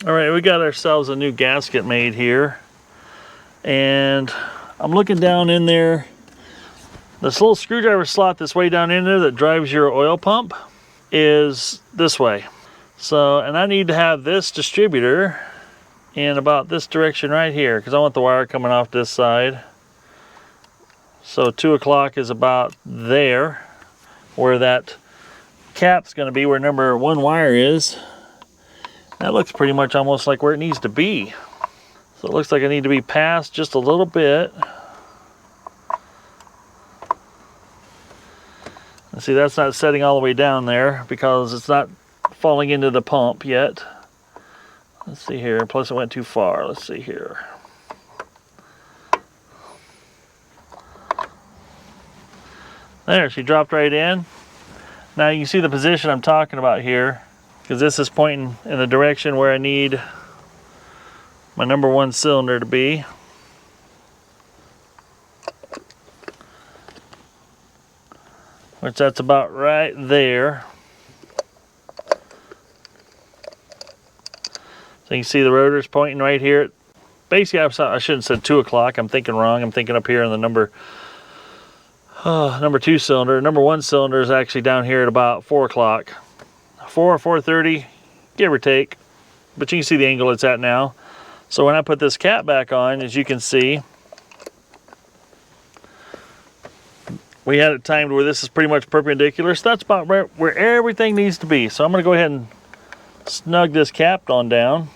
All right, we got ourselves a new gasket made here, and I'm looking down in there. This little screwdriver slot that's way down in there that drives your oil pump is this way. So, and I need to have this distributor in about this direction right here, because I want the wire coming off this side. So 2 o'clock is about there, where that cap's going to be, where number 1 wire is. That looks pretty much almost like where it needs to be. So it looks like I need to be past just a little bit. And see, that's not setting all the way down there because it's not falling into the pump yet. Let's see here, plus it went too far. Let's see here. There, she dropped right in. Now you can see the position I'm talking about here, because this is pointing in the direction where I need my number 1 cylinder to be. Which that's about right there. So you can see the rotor's pointing right here. Basically, I shouldn't have said 2 o'clock. I'm thinking wrong. I'm thinking up here in the number 2 cylinder. Number 1 cylinder is actually down here at about 4 o'clock. 4 or 4:30, give or take. But you can see the angle it's at now. So when I put this cap back on, as you can see, we had it timed where this is pretty much perpendicular. So that's about where everything needs to be. So I'm going to go ahead and snug this cap on down.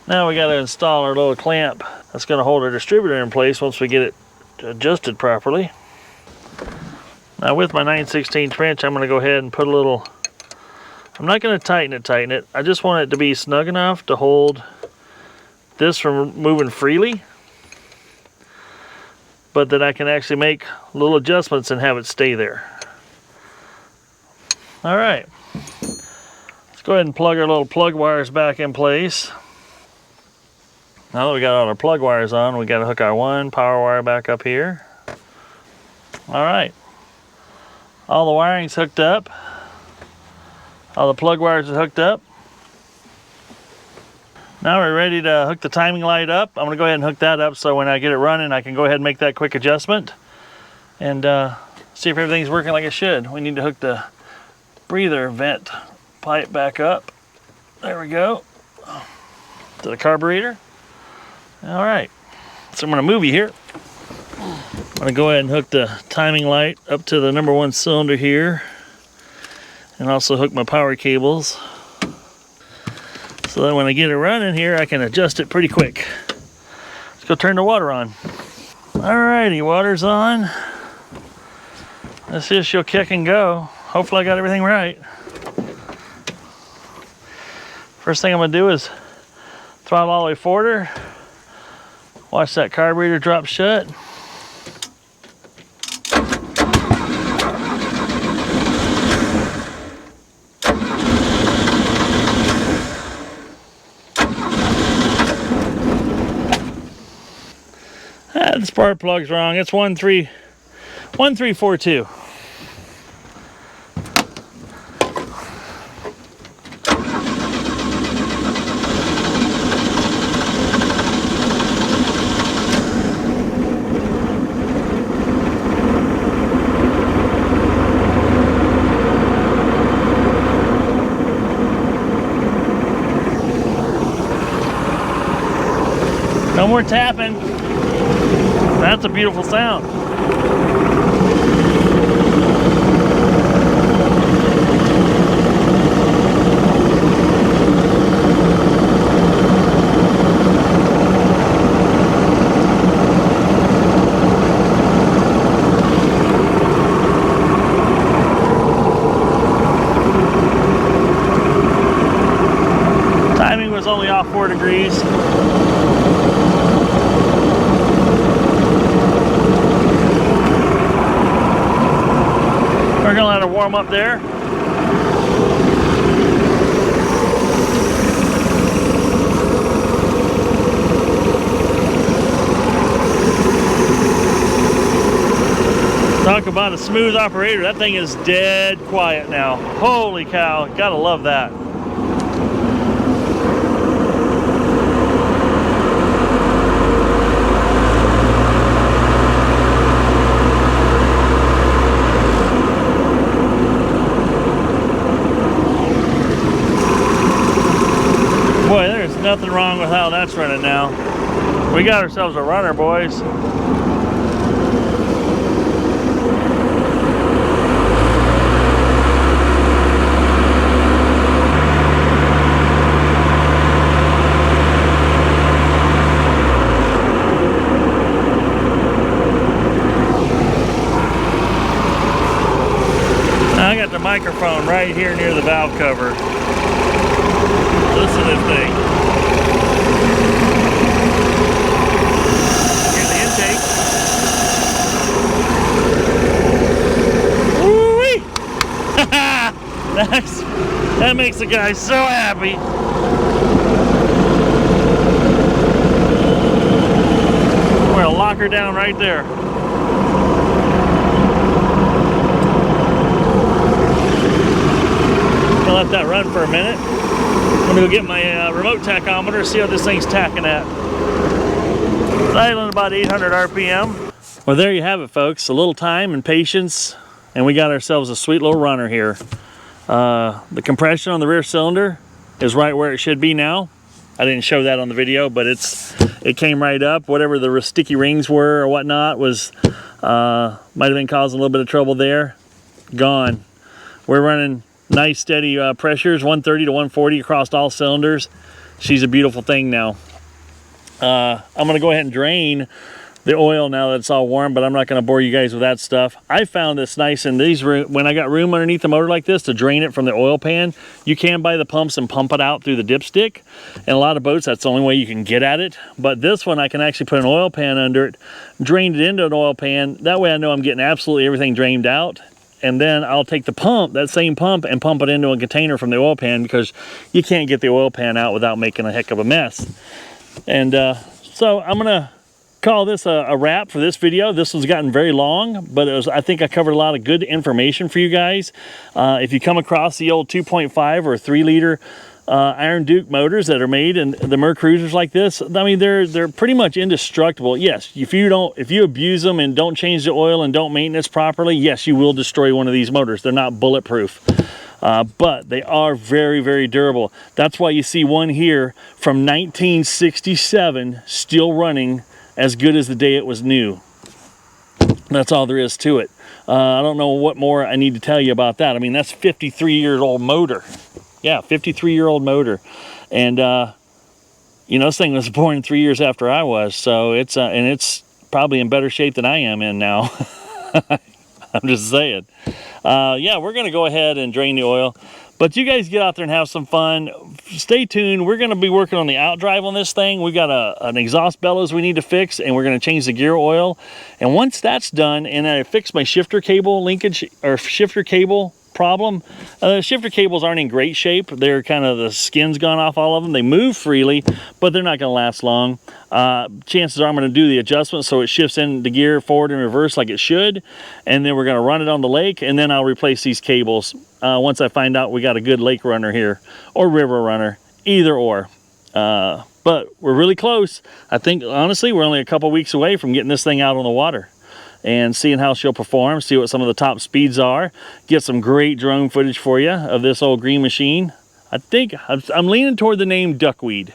Now we got to install our little clamp that's going to hold our distributor in place once we get it adjusted properly. Now with my 9/16 wrench, I'm going to go ahead and put a little, I'm not going to tighten it. I just want it to be snug enough to hold this from moving freely, but that I can actually make little adjustments and have it stay there. All right, let's go ahead and plug our little plug wires back in place. Now that we got all our plug wires on, we got to hook our 1 power wire back up here. All right, all the wiring's hooked up. All the plug wires are hooked up. Now we're ready to hook the timing light up. I'm going to go ahead and hook that up so when I get it running, I can go ahead and make that quick adjustment and see if everything's working like it should. We need to hook the breather vent pipe back up. There we go. To the carburetor. All right, so I'm going to move you here. I'm going to go ahead and hook the timing light up to the number 1 cylinder here, and also hook my power cables, so that when I get it running here, I can adjust it pretty quick. Let's go turn the water on. Alrighty, water's on. Let's see if she'll kick and go. Hopefully I got everything right. First thing I'm going to do is throttle all the way forward her. Watch that carburetor drop shut. The spark plug's wrong. It's 1342. No more tapping. That's a beautiful sound. Timing was only off 4 degrees. We're gonna let her warm up there. Talk about a smooth operator. That thing is dead quiet now. Holy cow, gotta love that. Boy, there's nothing wrong with how that's running now. We got ourselves a runner, boys. I got the microphone right here near the valve cover. Listen to this thing. Here's the intake. Woo-wee! Nice. That makes the guy so happy. We're gonna lock her down right there. Gonna let that run for a minute. I'm gonna go get my remote tachometer, see how this thing's tacking at. It's idling about 800 RPM. Well, there you have it, folks. A little time and patience, and we got ourselves a sweet little runner here. The compression on the rear cylinder is right where it should be now. I didn't show that on the video, but it came right up. Whatever the sticky rings were or whatnot was might have been causing a little bit of trouble there. Gone. We're running nice steady pressures, 130 to 140 across all cylinders. She's a beautiful thing now. I'm gonna go ahead and drain the oil now that it's all warm, but I'm not gonna bore you guys with that stuff. I found this nice in these when I got room underneath the motor like this to drain it from the oil pan. You can buy the pumps and pump it out through the dipstick. And a lot of boats, that's the only way you can get at it. But this one, I can actually put an oil pan under it, drain it into an oil pan. That way I know I'm getting absolutely everything drained out. And then I'll take the pump, that same pump, and pump it into a container from the oil pan, because you can't get the oil pan out without making a heck of a mess. And so I'm gonna call this a wrap for this video. This one's gotten very long, but I think I covered a lot of good information for you guys. If you come across the old 2.5 or 3 liter Iron Duke motors that are made in the Mercruisers like this, I mean, they're pretty much indestructible. Yes, if you abuse them and don't change the oil and don't maintenance properly, yes, you will destroy one of these motors. They're not bulletproof, but they are very, very durable. That's why you see one here from 1967 still running as good as the day it was new. That's all there is to it. I don't know what more I need to tell you about that. I mean, that's 53-year-old motor. Yeah, 53-year-old motor. And, you know, this thing was born 3 years after I was, so it's probably in better shape than I am in now. I'm just saying. Yeah, we're going to go ahead and drain the oil. But you guys get out there and have some fun. Stay tuned. We're going to be working on the outdrive on this thing. We've got an exhaust bellows we need to fix, and we're going to change the gear oil. And once that's done, and I fix my shifter cable linkage, or shifter cable problem. Shifter cables aren't in great shape. They're kind of, the skin's gone off all of them. They move freely, but they're not going to last long. Chances are I'm going to do the adjustment so it shifts in the gear forward and reverse like it should, and then we're going to run it on the lake, and then I'll replace these cables once I find out we got a good lake runner here, or river runner, either or. But we're really close. I think, honestly, we're only a couple weeks away from getting this thing out on the water and seeing how she'll perform, see what some of the top speeds are, get some great drone footage for you of this old green machine. I think I'm leaning toward the name Duckweed.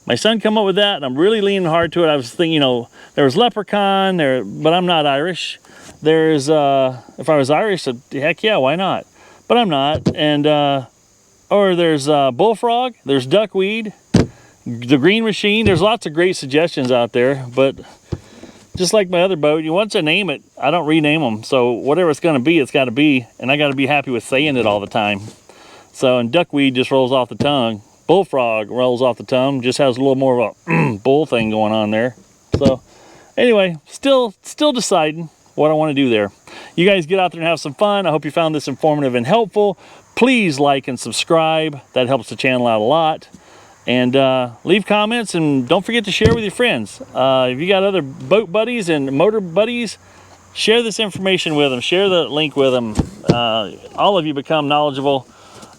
My son come up with that, and I'm really leaning hard to it. I was thinking, you know, there was Leprechaun there, but I'm not Irish. There's, if I was Irish, heck yeah, why not? But I'm not. And, or there's Bullfrog, there's Duckweed, the Green Machine. There's lots of great suggestions out there, but just like my other boat, once I name it, I don't rename them. So whatever it's gonna be, it's gotta be, and I gotta be happy with saying it all the time. So, and Duckweed just rolls off the tongue. Bullfrog rolls off the tongue, just has a little more of a bull thing going on there. So anyway, still deciding what I want to do there. You guys get out there and have some fun. I hope you found this informative and helpful. Please like and subscribe. That helps the channel out a lot. And leave comments, and don't forget to share with your friends. If you got other boat buddies and motor buddies, share this information with them. Share the link with them. All of you become knowledgeable.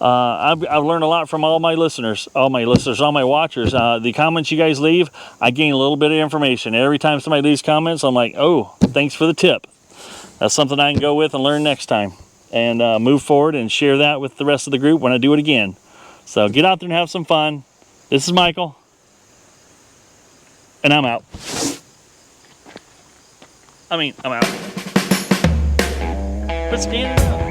I've learned a lot from all my listeners, all my watchers. The comments you guys leave, I gain a little bit of information. Every time somebody leaves comments, I'm like, oh, thanks for the tip. That's something I can go with and learn next time. And move forward and share that with the rest of the group when I do it again. So get out there and have some fun. This is Michael. And I'm out. I'm out. Let's stand it up.